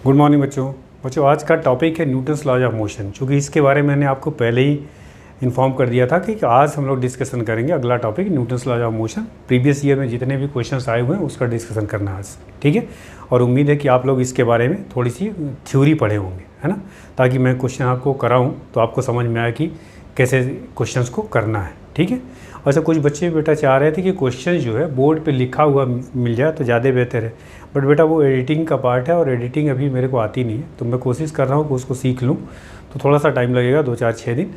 Good morning बच्चों आज का टॉपिक है न्यूटन्स लॉज ऑफ मोशन। चूँकि इसके बारे में मैंने आपको पहले ही इन्फॉर्म कर दिया था कि आज हम लोग डिस्कशन करेंगे अगला topic Newton's laws of motion. Previous year में जितने भी क्वेश्चंस आए हुए हैं उसका डिस्कशन करना आज, ठीक है। और उम्मीद है कि आप लोग इसके बारे में थोड़ी सी थ्योरी पढ़े होंगे, है ना, ताकि मैं क्वेश्चन आपको कराऊँ तो आपको समझ में आए कि कैसे क्वेश्चंस को करना है, ठीक है। वैसे कुछ बच्चे बेटा चाह रहे थे कि क्वेश्चन जो है बोर्ड पे लिखा हुआ मिल जाए तो ज़्यादा बेहतर है, बट बेटा वो एडिटिंग का पार्ट है और एडिटिंग अभी मेरे को आती नहीं है, तो मैं कोशिश कर रहा हूँ कि उसको सीख लूँ। तो थोड़ा सा टाइम लगेगा, 2-4-6 दिन,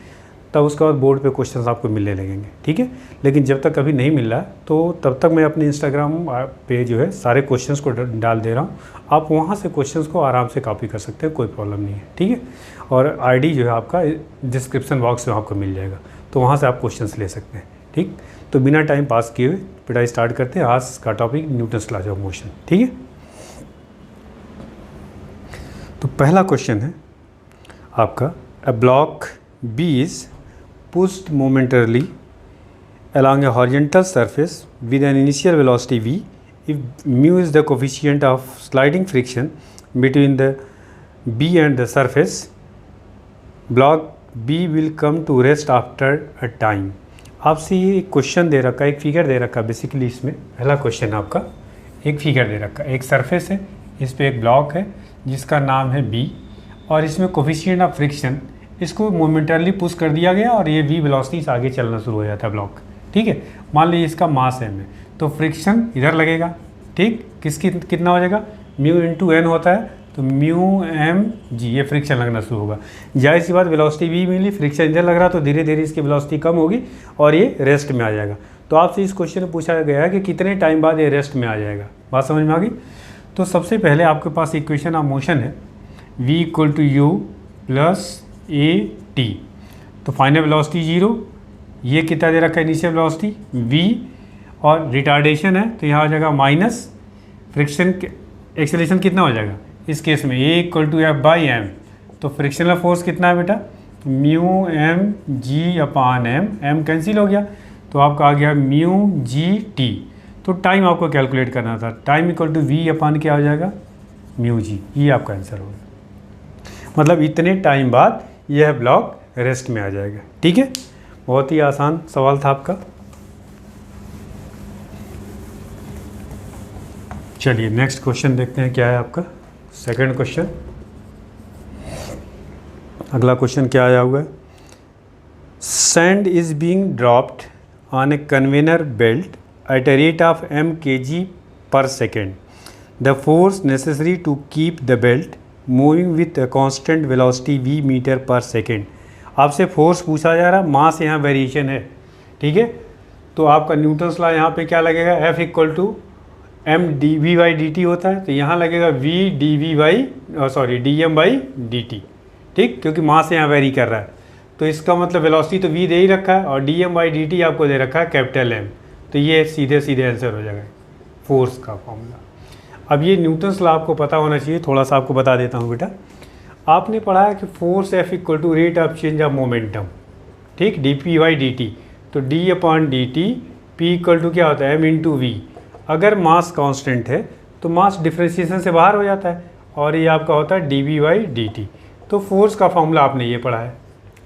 तब उसके बाद बोर्ड पे क्वेश्चंस आपको मिलने लगेंगे, ठीक है। लेकिन जब तक अभी नहीं मिल रहा तो तब तक मैं अपने इंस्टाग्राम पे जो है सारे क्वेश्चंस को डाल दे रहा हूँ। आप वहाँ से क्वेश्चंस को आराम से कॉपी कर सकते हैं, कोई प्रॉब्लम नहीं है, ठीक है। और आईडी जो है आपका डिस्क्रिप्शन बॉक्स में आपको मिल जाएगा, तो वहाँ से आप क्वेश्चंस ले सकते हैं, ठीक। तो बिना टाइम पास किए हुए बेटा स्टार्ट करते हैं आज का topic Newton's laws of motion, ठीक है। तो पहला क्वेश्चन है आपका, a block B is pushed momentarily along a horizontal surface with an initial velocity v if mu is the coefficient of sliding friction between the b and the surface, block b will come to rest after a time। आपसे ये एक question दे रखा है, एक figure दे रखा है basically. इसमें पहला क्वेश्चन आपका एक फिगर दे रखा है, एक सरफेस है, इस पर एक ब्लॉक है जिसका नाम है b, और इसमें कोफिशिएंट ऑफ फ्रिक्शन इसको मोमेंटरली पुश कर दिया गया और ये v वेलोसिटी से आगे चलना शुरू हो जाता है ब्लॉक, ठीक है। मान लीजिए इसका मास m है तो फ्रिक्शन इधर लगेगा, ठीक। कितना हो जाएगा, म्यू इंटू एन होता है, तो म्यू एम जी, ये फ्रिक्शन लगना शुरू होगा। जाहिर सी बात वेलोसिटी v मिली, फ्रिक्शन इधर लग रहा तो धीरे धीरे इसकी वेलोसिटी कम होगी और ये रेस्ट में आ जाएगा। तो आपसे इस क्वेश्चन में पूछा गया है कि कितने टाइम बाद ये रेस्ट में आ जाएगा। बात समझ में आ गई। तो सबसे पहले आपके पास इक्वेशन ऑफ मोशन है v equal to u plus a t, तो फाइनल वेलोसिटी 0, ये कितना दे रखा है इनिशियल वेलोसिटी v, और रिटार्डेशन है तो यहाँ हो जाएगा माइनस फ्रिक्शन, एक्सेलरेशन कितना हो जाएगा इस केस में a equal to f by m. तो फ्रिक्शनल फोर्स कितना है बेटा, म्यू एम जी अपान एम, एम कैंसिल हो गया तो आपका आ गया म्यू जी टी। तो टाइम आपको कैलकुलेट करना था, time equal to v upon क्या हो जाएगा, म्यू जी, ये आपका आंसर होगा। मतलब इतने टाइम बाद यह ब्लॉक रेस्ट में आ जाएगा, ठीक है। बहुत ही आसान सवाल था आपका। चलिए नेक्स्ट क्वेश्चन देखते हैं क्या है आपका, सेकंड क्वेश्चन। अगला क्वेश्चन क्या आया हुआ है, sand is being dropped on a conveyor belt at a rate of m kg per second. The force necessary to keep the belt moving with constant velocity v metre per second. आपसे force पूछा जा रहा है, मास यहाँ variation है, ठीक है। तो आपका न्यूटन्स लॉ यहाँ पे क्या लगेगा, F equal to m d v by D t होता है, तो यहाँ लगेगा v d v by d m by D t, ठीक, क्योंकि मास यहाँ वेरी कर रहा है। तो इसका मतलब वेलोसिटी तो v दे ही रखा है और d m by D t आपको दे रखा है कैपिटल M, तो ये सीधे सीधे आंसर हो जाएगा फोर्स का फॉर्मूला। अब ये न्यूटन्स लॉ आपको पता होना चाहिए, थोड़ा सा आपको बता देता हूँ बेटा। आपने पढ़ा है कि force F equal to rate of change of momentum, ठीक, D P by D T. तो D upon D T, P equal to क्या होता है, एम इंटू वी। अगर मास कांस्टेंट है तो मास डिफ्रेंशिएशन से बाहर हो जाता है और ये आपका होता है d v by D T. तो फोर्स का फॉर्मूला आपने ये पढ़ा है,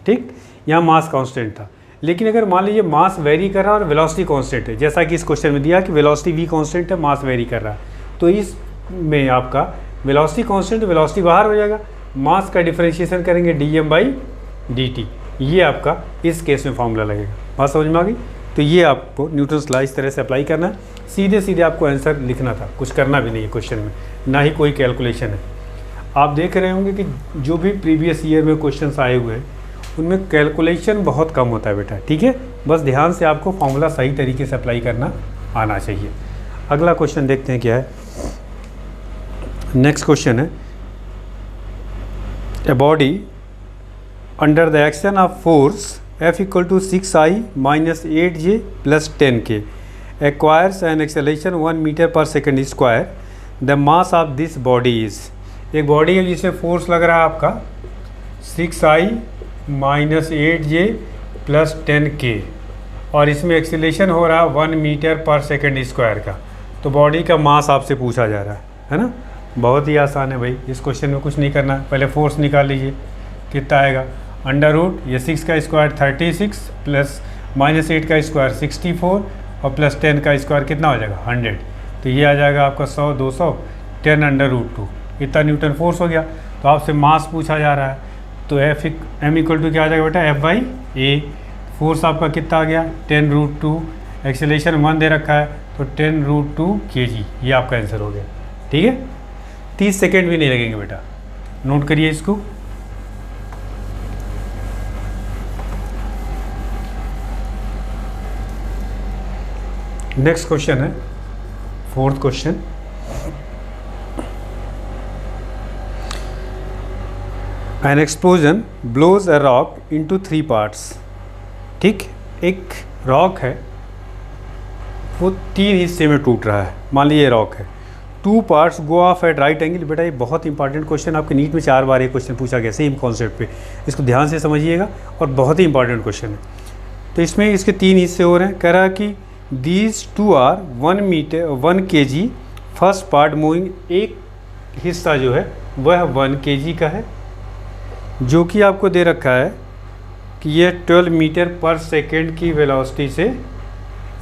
ठीक। यहाँ मास कांस्टेंट था, लेकिन अगर मान लीजिए मास वेरी कर रहा है और वेलोसिटी कांस्टेंट है, जैसा कि इस क्वेश्चन में दिया कि वेलोसिटी v कांस्टेंट है, मास वेरी कर रहा है, तो इसमें आपका वेलोसिटी कांस्टेंट, वेलोसिटी बाहर हो जाएगा, मास का डिफरेंशिएशन करेंगे d m by D t, ये आपका इस केस में फॉर्मूला लगेगा। बात समझ में आ गई। तो ये आपको न्यूटन्स लॉ इस तरह से अप्लाई करना है, सीधे सीधे आपको आंसर लिखना था, कुछ करना भी नहीं है क्वेश्चन में, ना ही कोई कैलकुलेशन है। आप देख रहे होंगे कि जो भी प्रीवियस ईयर में क्वेश्चन आए हुए हैं उनमें कैलकुलेशन बहुत कम होता है बेटा, ठीक है। बस ध्यान से आपको फॉर्मूला सही तरीके से अप्लाई करना आना चाहिए। अगला क्वेश्चन देखते हैं क्या है। नेक्स्ट क्वेश्चन है, a body under the action of force F equal to 6I minus 8J plus 10K acquires an acceleration 1 meter per second square. The mass of this body is, एक body है जिसमें force लग रहा है आपका 6I minus 8J plus 10K और इसमें acceleration हो रहा है 1 मीटर पर सेकेंड स्क्वायर का। तो बॉडी का मास आपसे पूछा जा रहा है ना। बहुत ही आसान है भाई, इस क्वेश्चन में कुछ नहीं करना है, पहले फोर्स निकाल लीजिए कितना आएगा। अंडर रूट ये 6 का स्क्वायर 36 प्लस -8 का स्क्वायर 64 और प्लस 10 का स्क्वायर कितना हो जाएगा 100। तो ये आ जाएगा आपका 100 200 10 अंडर रूट 2 इतना न्यूटन फोर्स हो गया। तो आपसे मास पूछा जा रहा है तो एम इक्वल टू क्या आ जाएगा बेटा F/A। फोर्स आपका कितना आ गया 10 रूट 2, एक्सेलेरेशन 1 दे रखा है तो 10 रूट 2 kg, ये आपका आंसर हो गया। ठीक है, 30 सेकेंड भी नहीं लगेंगे बेटा, नोट करिए इसको। नेक्स्ट क्वेश्चन है 4th question. An explosion blows a rock into 3 parts. ठीक, एक रॉक है वो 3 हिस्से में टूट रहा है, मान लीजिए रॉक है। 2 parts go off at right angle. बेटा ये बहुत इंपॉर्टेंट क्वेश्चन, आपके नीट में 4 बार ये क्वेश्चन पूछा गया सेम कॉन्सेप्ट पे, इसको ध्यान से समझिएगा और बहुत ही इंपॉर्टेंट क्वेश्चन है। तो इसमें इसके 3 हिस्से हो रहे हैं। कह रहा है कि these 2 are 1 kg, first part moving, एक हिस्सा जो है वह 1 kg का है, जो कि आपको दे रखा है कि यह 12 मीटर पर सेकेंड की वेलोसिटी से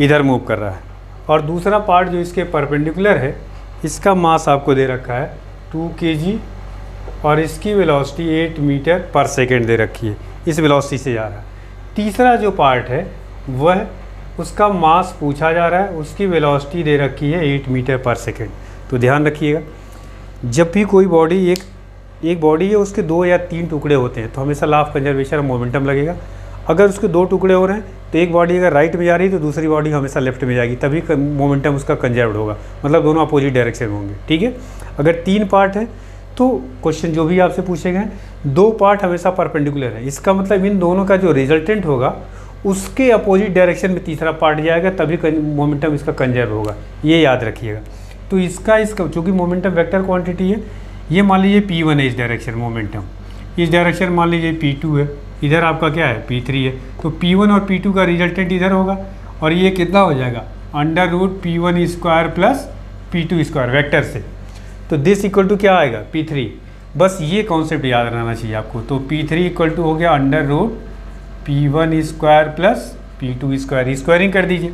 इधर मूव कर रहा है। और दूसरा पार्ट जो इसके परपेंडिकुलर है, इसका मास आपको दे रखा है 2 kg और इसकी वेलोसिटी 8 मीटर पर सेकेंड दे रखी है, इस वेलोसिटी से जा रहा है। तीसरा जो पार्ट है वह उसका मास पूछा जा रहा है, उसकी वेलोसिटी दे रखी है 8 मीटर पर सेकेंड। तो ध्यान रखिएगा, जब भी कोई बॉडी एक बॉडी है उसके 2 या 3 टुकड़े होते हैं तो हमेशा लॉ ऑफ कंजर्वेशन और मोमेंटम लगेगा। अगर उसके 2 टुकड़े हो रहे हैं तो एक बॉडी अगर राइट में जा रही है तो दूसरी बॉडी हमेशा लेफ्ट में जाएगी, तभी मोमेंटम उसका कंजर्व्ड होगा, मतलब दोनों अपोजिट डायरेक्शन में होंगे। ठीक है, अगर 3 पार्ट हैं तो क्वेश्चन जो भी आपसे पूछे गए 2 पार्ट हमेशा परपेंडिकुलर है, इसका मतलब इन दोनों का जो रिजल्टेंट होगा उसके अपोजिट डायरेक्शन में तीसरा पार्ट जाएगा, तभी मोमेंटम इसका कंजर्व होगा, ये याद रखिएगा। तो इसका चूँकि मोमेंटम वेक्टर क्वांटिटी है, ये मान लीजिए P1 है इस डायरेक्शन मोमेंटम, इस डायरेक्शन मान लीजिए P2 है, इधर आपका क्या है P3 है। तो P1 और P2 का रिजल्टेंट इधर होगा और ये कितना हो जाएगा under root P1 square plus P2 square vector से। तो दिस इक्वल टू क्या आएगा P3। बस ये कॉन्सेप्ट याद रहना चाहिए आपको। तो P3 इक्वल टू हो गया under root P1 square plus P2 square, squaring कर दीजिए।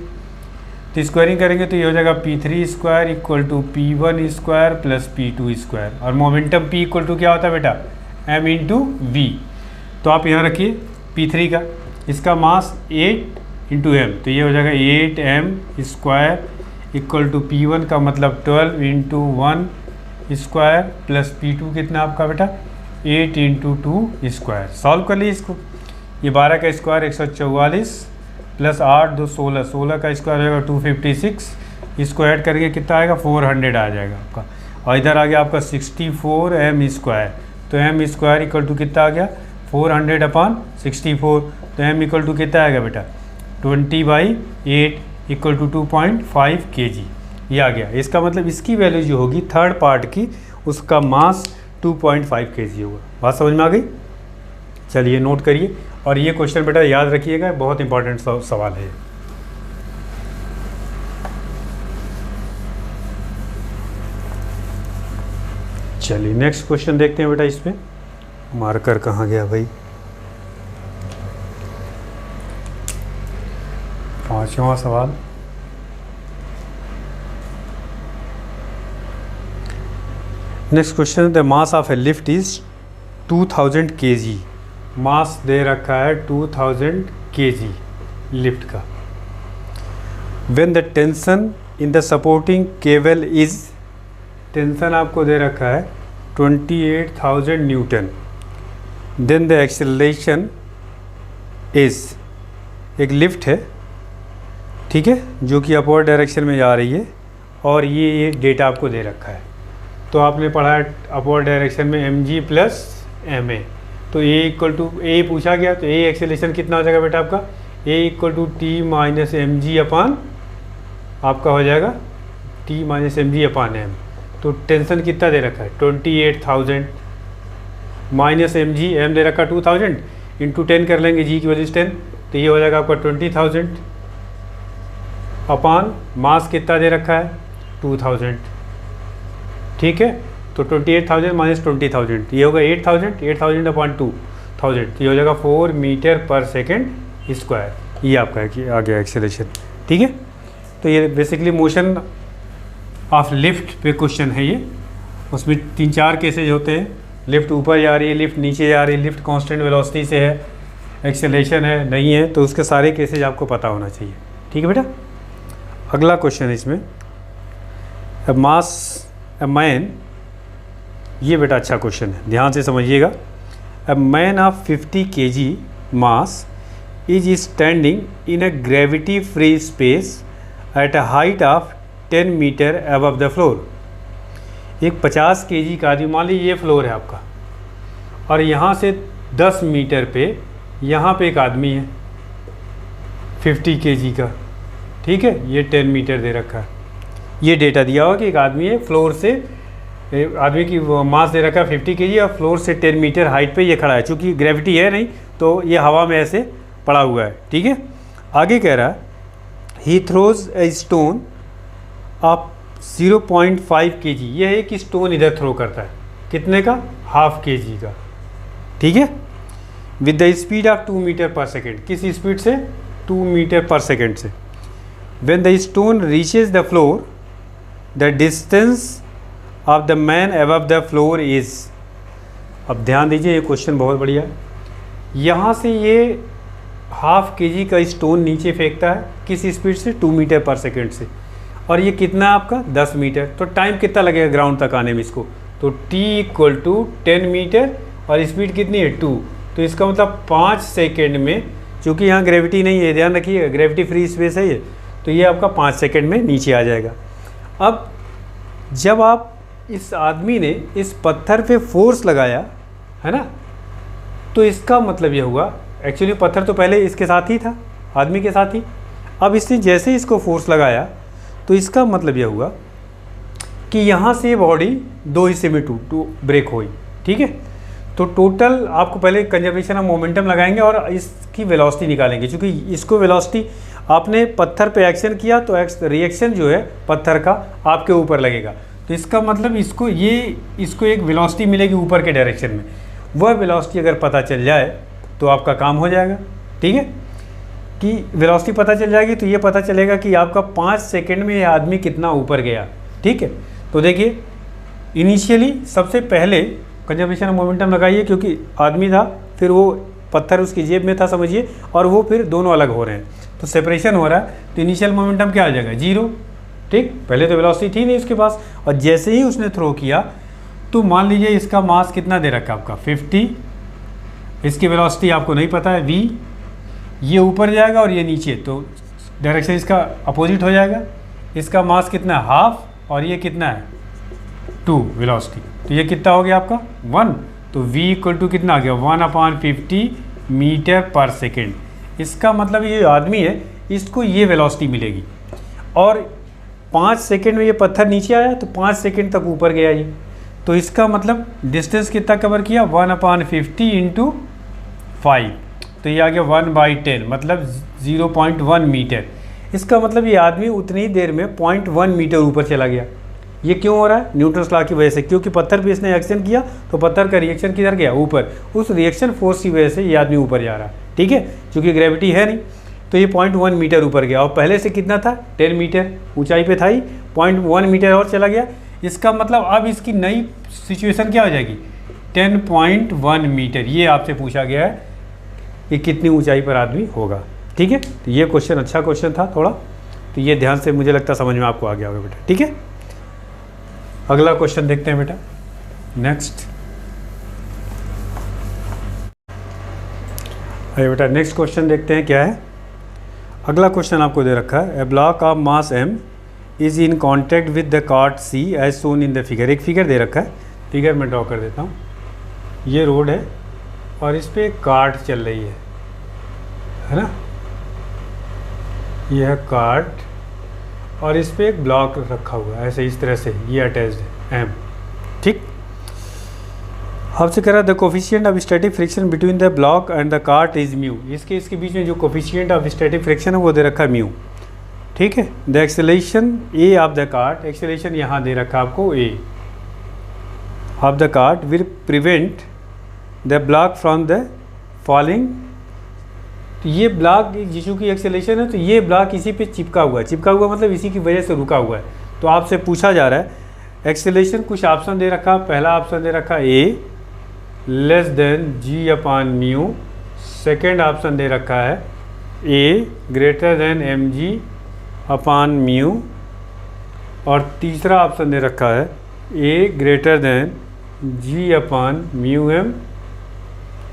तो स्क्वायरिंग करेंगे तो ये हो जाएगा P3 square equal to P1 square plus P2 square, और मोमेंटम P इक्वल टू क्या होता है बेटा m इंटू वी। तो आप यहाँ रखिए P3 का, इसका मास 8 इंटू एम, तो ये हो जाएगा 8m square equal to P1 का मतलब 12 इंटू 1 स्क्वायर प्लस P2 कितना आपका बेटा 8 इंटू 2 स्क्वायर। सॉल्व कर लीजिए इसको, ये 12 का स्क्वायर 144 प्लस 8 2 16, 16 का स्क्वायर हो जाएगा 256, इसको ऐड करेंगे कितना आएगा 400 आ जाएगा आपका। और इधर आ गया आपका 64m स्क्वायर, तो m स्क्वायर इक्वल टू कितना आ गया 400 अपॉन 64, तो m इक्वल टू कितना आएगा बेटा 20/8 इक्वल टू 2.5 kg, ये आ गया। इसका मतलब इसकी वैल्यू जो होगी थर्ड पार्ट की, उसका मास 2.5 kg होगा। बात समझ में आ गई? चलिए नोट करिए, और ये क्वेश्चन बेटा याद रखिएगा, बहुत इंपॉर्टेंट सवाल है। चलिए नेक्स्ट क्वेश्चन देखते हैं बेटा। इसमें मार्कर कहाँ गया भाई, 5वां सवाल। Next question, the mass of a lift is 2000 kg। Mass दे रखा है 2000 kg लिफ्ट का। When the tension in the supporting cable is, tension आपको दे रखा है 28,000 newton. Then the acceleration is, एक लिफ्ट है ठीक है, जो कि अपवर्ड डायरेक्शन में जा रही है, और ये डेटा आपको दे रखा है। तो आपने पढ़ा है अपवर्ड डायरेक्शन में mg प्लस ma, तो a इक्वल टू a पूछा गया, तो a एक्सेलरेशन कितना हो जाएगा बेटा आपका a equal to t minus M ji upon आपका हो जाएगा t माइनस एम जी अपान m। तो टेंशन कितना दे रखा है 28,000 माइनस एम जी, एम दे रखा 2000 इंटू 10 कर लेंगे, जी की वैल्यू 10, तो ये हो जाएगा आपका 20,000 अपान मास कितना दे रखा है 2000। ठीक है, तो 28,000 माइनस 20,000 ये होगा 8,000, 8,000 अपॉन 2,000 तो ये हो जाएगा 4 मीटर पर सेकेंड स्क्वायर। ये आपका आ गया एक्सेलरेशन। ठीक है, तो ये बेसिकली मोशन ऑफ लिफ्ट पे क्वेश्चन है ये। उसमें 3-4 केसेज होते हैं, लिफ्ट ऊपर जा रही है, लिफ्ट नीचे जा रही है, लिफ्ट कांस्टेंट वेलोसिटी से है, एक्सेलरेशन है नहीं है, तो उसके सारे केसेज आपको पता होना चाहिए। ठीक है बेटा, अगला क्वेश्चन है इसमें मास अ मैन। ये बेटा अच्छा क्वेश्चन है, ध्यान से समझिएगा। A man of 50 kg mass is standing in a gravity free space at a height of 10 metre above the floor. एक 50 kg का आदमी, मान लीजिए ये फ्लोर है आपका, और यहाँ से 10 मीटर पे यहाँ पे एक आदमी है 50 kg का। ठीक है, ये 10 मीटर दे रखा है। ये डेटा दिया हुआ कि एक आदमी है, फ्लोर से आदमी की मास दे रखा है 50 kg और फ्लोर से 10 मीटर हाइट पे ये खड़ा है। चूँकि ग्रेविटी है नहीं तो ये हवा में ऐसे पड़ा हुआ है। ठीक है, आगे कह रहा है he throws a stone of 0.5 kg। ये एक स्टोन इधर थ्रो करता है, कितने का? ½ kg का। ठीक है, with the speed of 2 metre per second. किस स्पीड से? 2 मीटर पर सेकेंड से। When the stone reaches the floor the distance of the man above the floor is. अब ध्यान दीजिए, ये क्वेश्चन बहुत बढ़िया है। यहाँ से ये ½ kg का स्टोन नीचे फेंकता है, किस स्पीड से? 2 मीटर पर सेकेंड से। और ये कितना आपका? 10 मीटर। तो टाइम कितना लगेगा ग्राउंड तक आने में इसको? तो t = 10 मीटर और स्पीड कितनी है? 2। तो इसका मतलब 5 सेकेंड में, चूँकि यहाँ ग्रेविटी नहीं है, ध्यान रखिए, ग्रेविटी फ्री स्पेस है ये, तो ये आपका 5 सेकेंड में नीचे आ जाएगा। अब जब आप इस आदमी ने इस पत्थर पे फोर्स लगाया है ना, तो इसका मतलब ये हुआ, एक्चुअली पत्थर तो पहले इसके साथ ही था, आदमी के साथ ही। अब इसने जैसे ही इसको फोर्स लगाया तो इसका मतलब ये हुआ कि यहाँ से बॉडी 2 हिस्से में ब्रेक हुई। ठीक है, तो टोटल आपको पहले कंजर्वेशन ऑफ मोमेंटम लगाएंगे और इसकी वेलोसिटी निकालेंगे। क्योंकि इसको वेलोसिटी आपने पत्थर पे एक्शन किया तो रिएक्शन जो है पत्थर का आपके ऊपर लगेगा। तो इसका मतलब इसको एक वेलोसिटी मिलेगी ऊपर के डायरेक्शन में। वह वेलोसिटी अगर पता चल जाए तो आपका काम हो जाएगा। ठीक है, कि वेलोसिटी पता चल जाएगी तो ये पता चलेगा कि आपका 5 सेकेंड में ये आदमी कितना ऊपर गया। ठीक है, तो देखिए इनिशियली सबसे पहले कंजर्वेशन ऑफ मोमेंटम लगाइए, क्योंकि आदमी था, फिर वो पत्थर उसकी जेब में था समझिए, और वो फिर दोनों अलग हो रहे हैं, तो सेपरेशन हो रहा है। तो इनिशियल मोमेंटम क्या आ जाएगा? 0। ठीक, पहले तो वेलोसिटी थी नहीं उसके पास, और जैसे ही उसने थ्रो किया तो मान लीजिए इसका मास कितना दे रखा है आपका? 50। इसकी वेलोसिटी आपको नहीं पता है, v। ये ऊपर जाएगा और ये नीचे, तो डायरेक्शन इसका अपोजिट हो जाएगा। इसका मास कितना है? ½ और ये कितना है? 2 वेलोसिटी। तो ये कितना हो गया आपका? 1। तो v = कितना आ गया? 1/50 मीटर पर सेकेंड। इसका मतलब ये आदमी है, इसको ये वेलोसिटी मिलेगी, और 5 सेकेंड में ये पत्थर नीचे आया तो 5 सेकेंड तक ऊपर गया ये। तो इसका मतलब डिस्टेंस कितना कवर किया? 1/50 × 5, तो ये आ गया 1/10, मतलब 0.1 मीटर। इसका मतलब ये आदमी उतनी ही देर में 0.1 मीटर ऊपर चला गया। ये क्यों हो रहा है? न्यूटन्स लॉ की वजह से, क्योंकि पत्थर पे इसने एक्शन किया तो पत्थर का रिएक्शन किधर गया? ऊपर। उस रिएक्शन फोर्स की वजह से ये आदमी ऊपर जा रहा है। ठीक है, क्योंकि ग्रेविटी है नहीं, तो ये 0.1 मीटर ऊपर गया, और पहले से कितना था? 10 मीटर ऊंचाई पे था ही, 0.1 मीटर और चला गया। इसका मतलब अब इसकी नई सिचुएशन क्या हो जाएगी? 10.1 मीटर। ये आपसे पूछा गया है कि कितनी ऊंचाई पर आदमी होगा। ठीक है, तो ये क्वेश्चन अच्छा क्वेश्चन था थोड़ा, तो ये ध्यान से मुझे लगता समझ में आपको आ गया होगा बेटा। ठीक है, अगला क्वेश्चन देखते हैं बेटा। नेक्स्ट, अरे बेटा नेक्स्ट क्वेश्चन देखते हैं क्या है। अगला क्वेश्चन आपको दे रखा है, a block of mass m is in contact with the cart C as shown in the figure. एक फिगर दे रखा है, फिगर मैं ड्रॉ कर देता हूँ। ये रोड है और इस पर एक कार्ट चल रही है ना, यह कार्ट, और इस पर एक ब्लॉक रखा हुआ है ऐसे, इस तरह से ये अटैच्ड है m। ठीक, आपसे कह रहा है the coefficient of static friction between the block and the cart is mu. इसके बीच में जो कोफिशिएंट ऑफ स्टैटिक फ्रिक्शन है वो दे रखा है म्यू। ठीक है, the acceleration A of the cart, acceleration यहाँ दे रखा है आपको a। Of the cart will prevent the block from the falling. तो ये ब्लॉक यीशु की एक्सेलेरेशन है, तो ये ब्लॉक इसी पे चिपका हुआ है। चिपका हुआ मतलब इसी की वजह से रुका हुआ है। तो आपसे पूछा जा रहा है एक्सेलेरेशन, कुछ ऑप्शन दे रखा। पहला ऑप्शन दे रखा A less than G upon mu. Second option दे रखा है A greater than M G upon mu. और तीसरा ऑप्शन दे रखा है A greater than G upon mu M.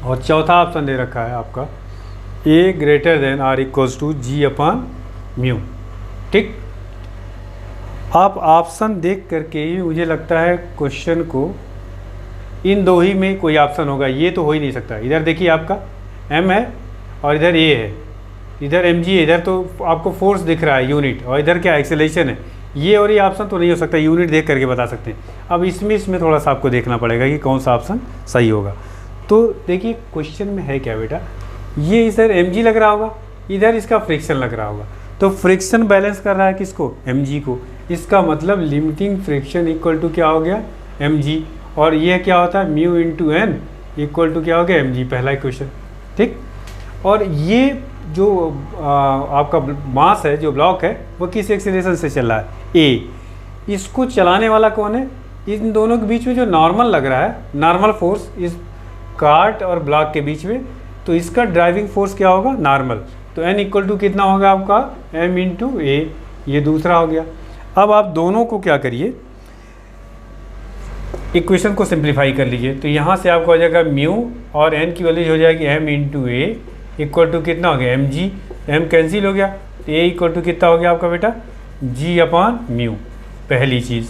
और चौथा ऑप्शन दे रखा है आपका A greater than or equals to G upon mu. ठीक, आप ऑप्शन देख करके ही मुझे लगता है क्वेश्चन को इन दो ही में कोई ऑप्शन होगा, ये तो हो ही नहीं सकता। इधर देखिए आपका m है और इधर a है, इधर mg है, इधर तो आपको फोर्स दिख रहा है यूनिट, और इधर क्या एक्सेलेरेशन है। ये और ये ऑप्शन तो नहीं हो सकता, यूनिट देख करके बता सकते हैं। अब इसमें थोड़ा सा आपको देखना पड़ेगा कि कौन सा ऑप्शन सही होगा। तो देखिए क्वेश्चन में है क्या बेटा, ये इधर mg लग रहा होगा, इधर इसका फ्रिक्शन लग रहा होगा। तो फ्रिक्शन बैलेंस कर रहा है किसको, mg को। इसका मतलब लिमिटिंग फ्रिक्शन इक्वल टू क्या हो गया, mg। और ये क्या होता है mu into n equal to क्या हो गया, mg, पहला इक्वेशन। ठीक, और ये जो आपका मास है, जो ब्लॉक है, वो किस एक्सेलरेशन से चल रहा है, ए। इसको चलाने वाला कौन है, इन दोनों के बीच में जो नॉर्मल लग रहा है, नॉर्मल फोर्स इस कार्ट और ब्लॉक के बीच में, तो इसका ड्राइविंग फोर्स क्या होगा, नॉर्मल। तो एन इक्वल टू कितना होगा आपका, एम इंटू ए, ये दूसरा हो गया। अब आप दोनों को क्या करिए, इक्वेशन को सिंप्लीफाई कर लीजिए। तो यहाँ से आपको हो जाएगा म्यू और एन की वैल्यू हो जाएगी m into a equal to कितना हो गया, एम जी। एम कैंसिल हो गया, तो ए इक्वल टू कितना हो गया आपका बेटा, जी अपॉन म्यू, पहली चीज़।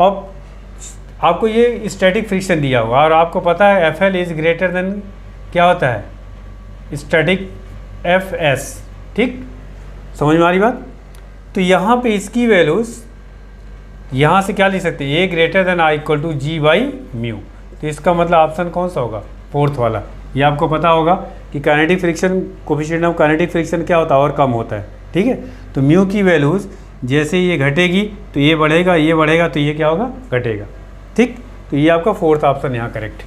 अब आपको ये स्टैटिक फ्रिक्शन दिया हुआ और आपको पता है F L is greater than क्या होता है, स्टैटिक एफ एस। ठीक, समझ में आ रही बात। तो यहाँ पे इसकी वैल्यूज़ यहाँ से क्या लिख सकते हैं, A greater than I equal to G by mu. तो इसका मतलब ऑप्शन कौन सा होगा, फोर्थ वाला। ये आपको पता होगा कि kinetic friction, coefficient of kinetic friction क्या होता है, और कम होता है। ठीक है, तो म्यू की वैल्यूज़ जैसे ये घटेगी तो ये बढ़ेगा, ये बढ़ेगा तो ये क्या होगा, घटेगा। ठीक, तो ये आपका फोर्थ ऑप्शन यहाँ करेक्ट।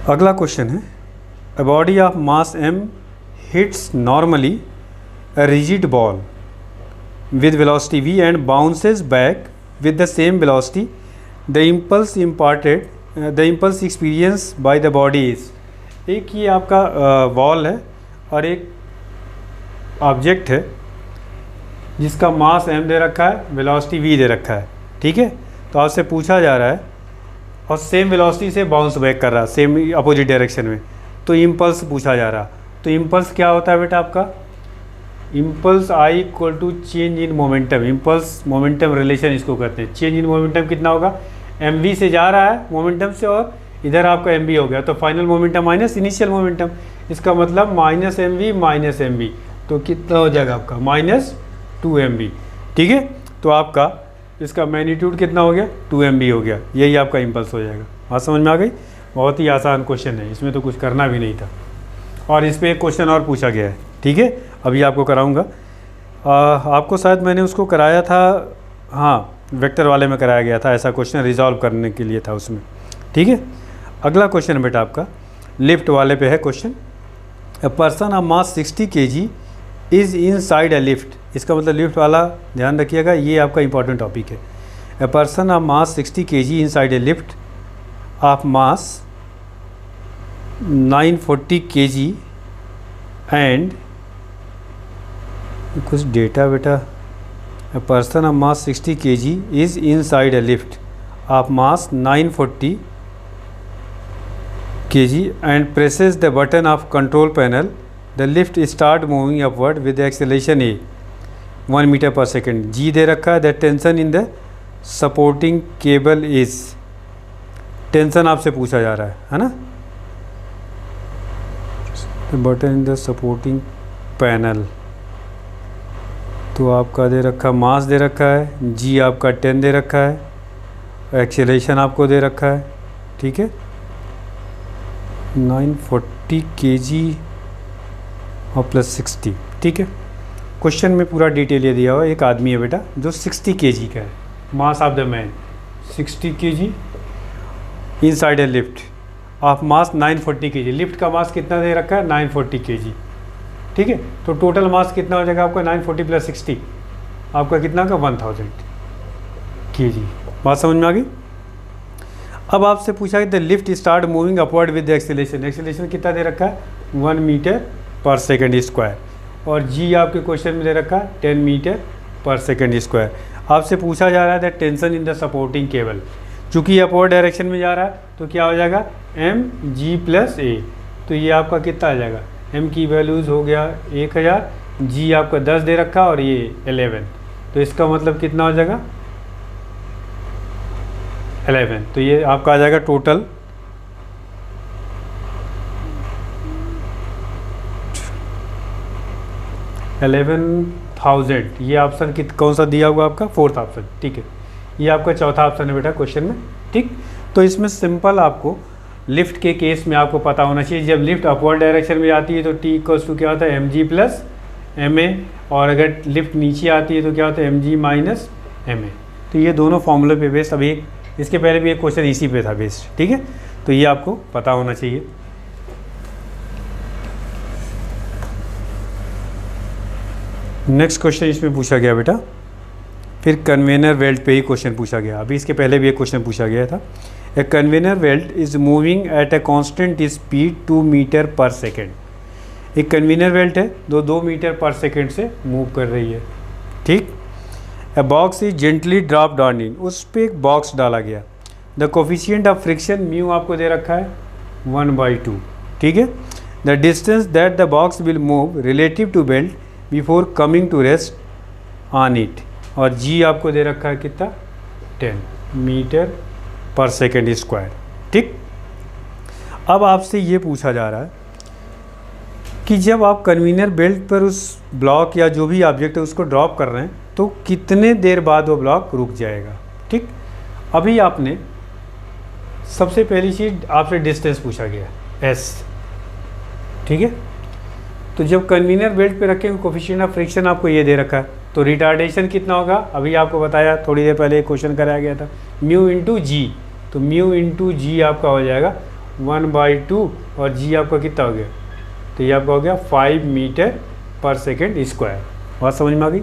अगला क्वेश्चन है, A body of mass m hits normally a rigid ball with velocity v and bounces back with the same velocity. The impulse experienced by the body is। एक ये आपका ball है और एक object है जिसका मास m दे रखा है, वेलोसिटी v दे रखा है। ठीक है, तो आपसे पूछा जा रहा है और सेम वेलोसिटी से बाउंस बैक कर रहा है, सेम अपोजिट डायरेक्शन में। तो इम्पल्स पूछा जा रहा। तो इम्पल्स क्या होता है बेटा आपका, impulse I equal to change in momentum. Impulse momentum relation इसको कहते हैं। चेंज इन मोमेंटम कितना होगा, एम वी से जा रहा है मोमेंटम से और इधर आपका एम वी हो गया, तो final momentum minus initial momentum. इसका मतलब minus m v minus m v, तो कितना हो जाएगा आपका माइनस 2 mv। ठीक है, तो आपका इसका मैग्नीट्यूड कितना हो गया, 2 mv हो गया। यही आपका इम्पल्स हो जाएगा। बात समझ में आ गई। बहुत ही आसान क्वेश्चन है, इसमें तो कुछ करना भी नहीं था। और इस पर एक क्वेश्चन और पूछा गया है। ठीक है, अभी आपको कराऊंगा। आपको शायद मैंने उसको कराया था, हाँ वेक्टर वाले में कराया गया था। ऐसा क्वेश्चन रिजॉल्व करने के लिए था उसमें। ठीक है, अगला क्वेश्चन बेटा आपका लिफ्ट वाले पे है question. A person of mass 60 kg is in side a lift. इसका मतलब लिफ्ट वाला ध्यान रखिएगा, ये आपका इंपॉर्टेंट टॉपिक है। A person of mass 60 kg in side A lift of mass 940 kg and कुछ डेटा बेटा। A person of mass 60 kg is inside a lift of mass 940 kg and presses the button of control panel. The lift start moving upward with the acceleration a 1 meter per second. G दे रखा है। The tension in the supporting cable is। Tension आपसे पूछा जा रहा है ना। The button in the supporting panel, तो आपका दे रखा मास दे रखा है, जी आपका 10 दे रखा है, एक्सेलरेशन आपको दे रखा है। ठीक है, 940 kg और प्लस 60। ठीक है, क्वेश्चन में पूरा डिटेल ये दिया हुआ है। एक आदमी है बेटा जो 60 kg का है, mass of the man 60 kg inside a lift of mass 940 kg। Lift का मास कितना दे रखा है? 940 kg। ठीक है, तो टोटल मास कितना हो जाएगा आपका? 940 प्लस 60 आपका कितना का? 1000 kg। बात समझ में आ गई? अब आपसे पूछा कि the lift start moving upward with the acceleration. Acceleration कितना दे रखा है? 1 मीटर पर सेकेंड स्क्वायर, और जी आपके क्वेश्चन में दे रखा है 10 मीटर पर सेकेंड स्क्वायर। आपसे पूछा जा रहा है the tension in the supporting cable. चूँकि अपवर्ड डायरेक्शन में जा रहा है तो क्या हो जाएगा? एम जी प्लस ए। तो ये आपका कितना आ जाएगा? एम की वैल्यूज़ हो गया 1000, जी आपका 10 दे रखा और ये 11, तो इसका मतलब कितना हो जाएगा? 11। तो ये आपका आ जाएगा टोटल 11,000। ये ऑप्शन कौन सा दिया हुआ आपका? 4th option. ठीक है, ये आपका चौथा ऑप्शन है बेटा क्वेश्चन में। ठीक, तो इसमें सिंपल आपको लिफ्ट के केस में आपको पता होना चाहिए, जब लिफ्ट अपवर्ड डायरेक्शन में जाती है तो टी इक्वल्स टू क्या होता है? M g plus m a, और अगर लिफ्ट नीचे आती है तो क्या होता है? M g minus m a. तो ये दोनों फॉर्मूले पे बेस्ड, अभी इसके पहले भी एक क्वेश्चन इसी पे था बेस्ड। ठीक है, तो ये आपको पता होना चाहिए। नेक्स्ट क्वेश्चन इसमें पूछा गया बेटा, फिर कन्वेयर बेल्ट पे ही क्वेश्चन पूछा गया। अभी इसके पहले भी एक क्वेश्चन पूछा गया था। A conveyor belt is moving at a constant speed 2 metre per second. एक कन्वेयर बेल्ट है जो 2 मीटर पर सेकेंड से मूव कर रही है। ठीक, a box is gently drop down in, उस पर एक बॉक्स डाला गया। The coefficient of friction mu आपको दे रखा है 1/2। ठीक है, the distance that the box will move relative to belt before coming to rest on it, और जी आपको दे रखा है कितना? 10 मीटर पर सेकेंड स्क्वायर। ठीक, अब आपसे ये पूछा जा रहा है कि जब आप कन्वेयर बेल्ट पर उस ब्लॉक या जो भी ऑब्जेक्ट है उसको ड्रॉप कर रहे हैं तो कितने देर बाद वो ब्लॉक रुक जाएगा। ठीक, अभी आपने सबसे पहली चीज़ आपसे डिस्टेंस पूछा गया एस। ठीक है, तो जब कन्वेयर बेल्ट पे रखेंगे कोफिशिएंट ऑफ फ्रिक्शन आपको ये दे रखा है, तो रिटार्डेशन कितना होगा? अभी आपको बताया थोड़ी देर पहले एक क्वेश्चन कराया गया था, म्यू इंटू जी। तो म्यू इंटू जी आपका हो जाएगा 1/2, और जी आपका कितना हो गया? तो ये आपका हो गया 5 मीटर पर सेकेंड स्क्वायर। बात समझ में आ गई?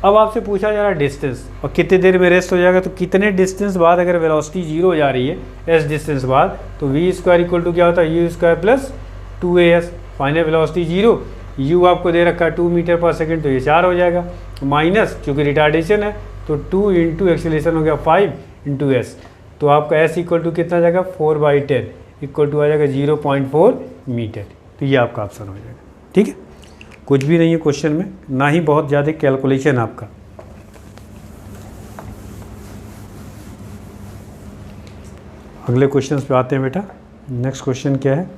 अब आपसे पूछा जा रहा है डिस्टेंस और कितने देर में रेस्ट हो जाएगा। तो कितने डिस्टेंस बाद अगर वेलोसिटी 0 हो जा रही है एस डिस्टेंस बाद, तो वी स्क्वायर इक्वल टू क्या होता है? You square plus 2as। Final velocity 0, u आपको दे रखा है 2 मीटर पर सेकेंड, तो ये 4 हो जाएगा, माइनस चूँकि रिटार्डेशन है तो 2 इंटू एक्सीलरेशन हो गया 5 इंटू एस। तो आपका एस इक्वल टू कितना आ जाएगा? 4/10 इक्वल टू आ जाएगा 0.4 मीटर। तो ये आपका ऑप्शन हो जाएगा। ठीक है, कुछ भी नहीं है क्वेश्चन में, ना ही बहुत ज़्यादा कैलकुलेशन आपका। अगले क्वेश्चन पे आते हैं बेटा। नेक्स्ट क्वेश्चन क्या है?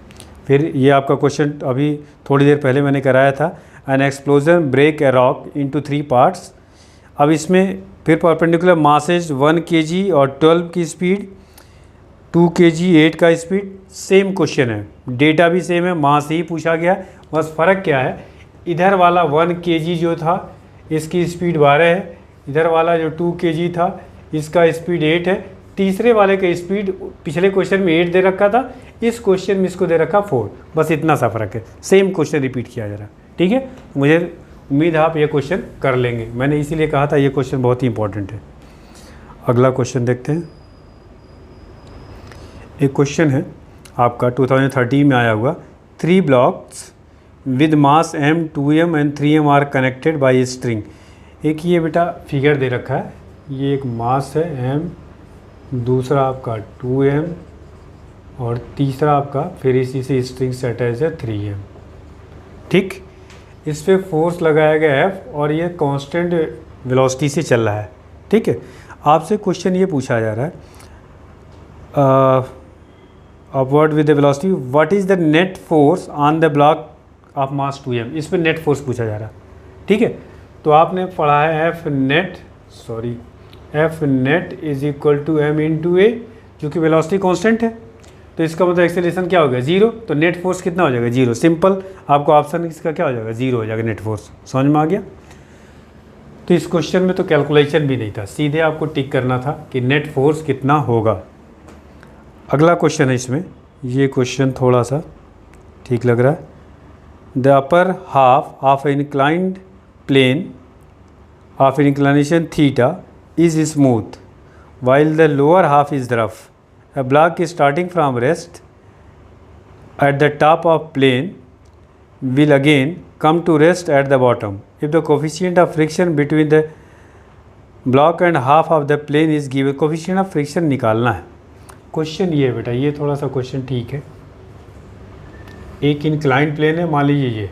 फिर ये आपका क्वेश्चन अभी थोड़ी देर पहले मैंने कराया था। An explosion break a rock into 3 parts. अब इसमें फिर परपेंडिकुलर मासेज 1 kg और 12 की स्पीड, 2 kg 8 का स्पीड। सेम क्वेश्चन है, डेटा भी सेम है, मास ही पूछा गया, बस फ़र्क क्या है? इधर वाला 1 kg जो था इसकी स्पीड 12 है, इधर वाला जो 2 kg था इसका स्पीड 8 है। तीसरे वाले का स्पीड पिछले क्वेश्चन में 8 दे रखा था, इस क्वेश्चन में इसको दे रखा 4। बस इतना सा फ़र्क है, सेम क्वेश्चन रिपीट किया जा रहा है। ठीक है, मुझे उम्मीद है आप ये क्वेश्चन कर लेंगे, मैंने इसीलिए कहा था ये क्वेश्चन बहुत ही इंपॉर्टेंट है। अगला क्वेश्चन देखते हैं। एक क्वेश्चन है आपका 2013 में आया हुआ। 3 blocks with mass m 2m and 3m are connected by string. एक ये बेटा फिगर दे रखा है, ये एक मास है m, दूसरा आपका 2m और तीसरा आपका फिर इसी से स्ट्रिंग से अटैच है 3m। ठीक, इस पर फोर्स लगाया गया F और ये कांस्टेंट वेलोसिटी से चल रहा है। ठीक है, आपसे क्वेश्चन ये पूछा जा रहा है upward with the velocity what is the net force on the block of mass 2m। इस पर नेट फोर्स पूछा जा रहा है। ठीक है, तो आपने पढ़ा है F net is equal to m into A, क्योंकि वेलोसिटी कांस्टेंट है। तो इसका मतलब एक्सेलरेशन क्या हो गया 0, तो नेट फोर्स कितना हो जाएगा 0। सिंपल, आपको ऑप्शन इसका क्या हो जाएगा 0 हो जाएगा नेट फोर्स। समझ में आ गया। तो इस क्वेश्चन में तो कैलकुलेशन भी नहीं था, सीधे आपको टिक करना था कि नेट फोर्स कितना होगा। अगला क्वेश्चन है इसमें, ये क्वेश्चन थोड़ा सा ठीक लग रहा है। The upper half of inclined plane of inclination theta is smooth while the lower half is rough. A block is starting from rest at the top of plane will again come to rest at the bottom. If the coefficient of friction between the block and half of the plane is given, coefficient of friction निकालना है। Question ये है बेटा, ये थोड़ा सा question ठीक है। एक इंक्लाइंड प्लेन है, मान लीजिए ये,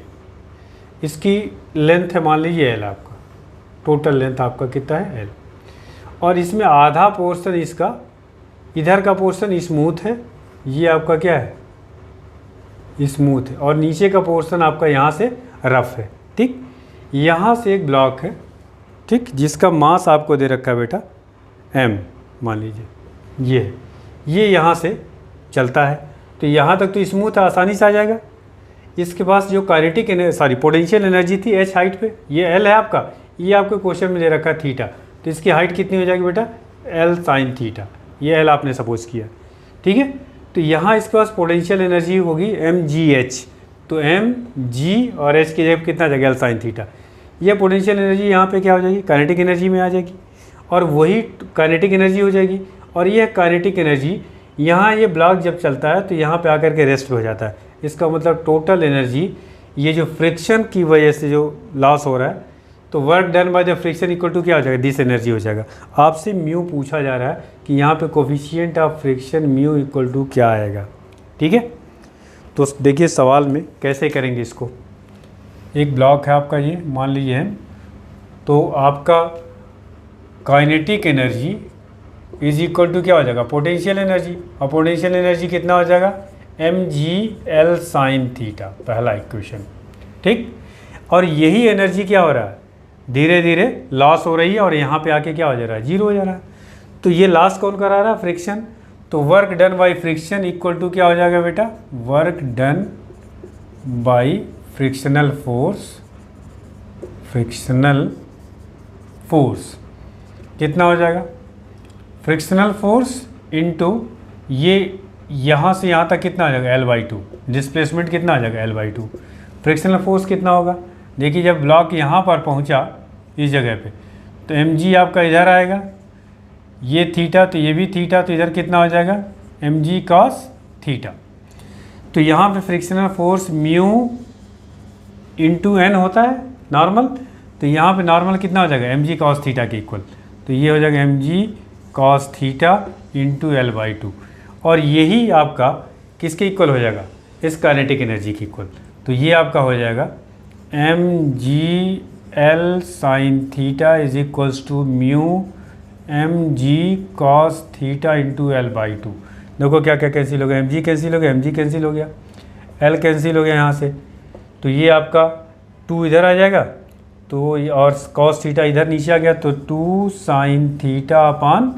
इसकी लेंथ है मान लीजिए l, आपका टोटल लेंथ आपका कितना है l, और इसमें आधा पोर्शन इसका, इधर का पोर्शन स्मूथ है, ये आपका क्या है स्मूथ है, और नीचे का पोर्शन आपका यहाँ से रफ है। ठीक, यहाँ से एक ब्लॉक है, ठीक, जिसका मास आपको दे रखा है बेटा m, मान लीजिए ये यहाँ से चलता है, तो यहाँ तक तो स्मूथ है, आसानी से आ जाएगा। इसके पास जो काइनेटिक पोटेंशियल एनर्जी थी h हाइट पे, ये l है आपका, ये आपके क्वेश्चन में दे रखा है थीटा, तो इसकी हाइट कितनी हो जाएगी बेटा l साइन थीटा, ये l आपने सपोज किया। ठीक है, तो यहाँ इसके पास पोटेंशियल एनर्जी होगी mgh, तो mg और h की जगह कितना आ जाएगा l साइन थीटा। ये पोटेंशियल एनर्जी यहाँ पे क्या हो जाएगी काइनेटिक एनर्जी में आ जाएगी, और वही काइनेटिक एनर्जी हो जाएगी। और ये काइनेटिक एनर्जी यहाँ ये ब्लॉक जब चलता है तो यहाँ पे आकर के रेस्ट हो जाता है। इसका मतलब टोटल एनर्जी ये जो फ्रिक्शन की वजह से जो लॉस हो रहा है, तो work done by the friction equal to क्या हो जाएगा दिस एनर्जी हो जाएगा। आपसे म्यू पूछा जा रहा है कि यहाँ पे coefficient of friction mu equal to क्या आएगा। ठीक है, तो देखिए सवाल में कैसे करेंगे इसको। एक ब्लॉक है आपका, ये मान लीजिए है, तो आपका kinetic energy is equal to क्या हो जाएगा पोटेंशियल एनर्जी, और पोटेंशियल एनर्जी कितना हो जाएगा mg l साइन थीटा, पहला इक्वेशन। ठीक, और यही एनर्जी क्या हो रहा है धीरे धीरे लॉस हो रही है, और यहाँ पे आके क्या हो जा रहा है 0 हो जा रहा है। तो ये लॉस कौन करा रहा है फ्रिक्शन, तो work done by friction equal to क्या हो जाएगा बेटा work done by frictional force कितना हो जाएगा फ्रिक्शनल फोर्स इनटू ये यहाँ से यहाँ तक कितना आ जाएगा l/2, डिस्प्लेसमेंट कितना आ जाएगा l/2। फ्रिक्शनल फोर्स कितना होगा, देखिए जब ब्लॉक यहाँ पर पहुँचा इस जगह पे, तो mg आपका इधर आएगा, ये थीटा तो ये भी थीटा, तो इधर कितना हो जाएगा mg cos थीटा। तो यहाँ पे frictional force mu into n होता है नॉर्मल, तो यहाँ पे नॉर्मल कितना हो जाएगा mg cos थीटा के इक्वल, तो ये हो जाएगा mg cos theta into l/2, और यही आपका किसके इक्वल हो जाएगा इस काइनेटिक एनर्जी के इक्वल, तो ये आपका हो जाएगा mg l sine theta is equals to mu mg cos theta into l/2। देखो क्या क्या कैंसिल हो गया, mg कैंसिल हो गया, mg कैंसिल हो गया, l कैंसिल हो गया यहाँ से, तो ये आपका 2 इधर आ जाएगा, तो और cos थीटा इधर नीचे आ गया, तो 2 sine theta upon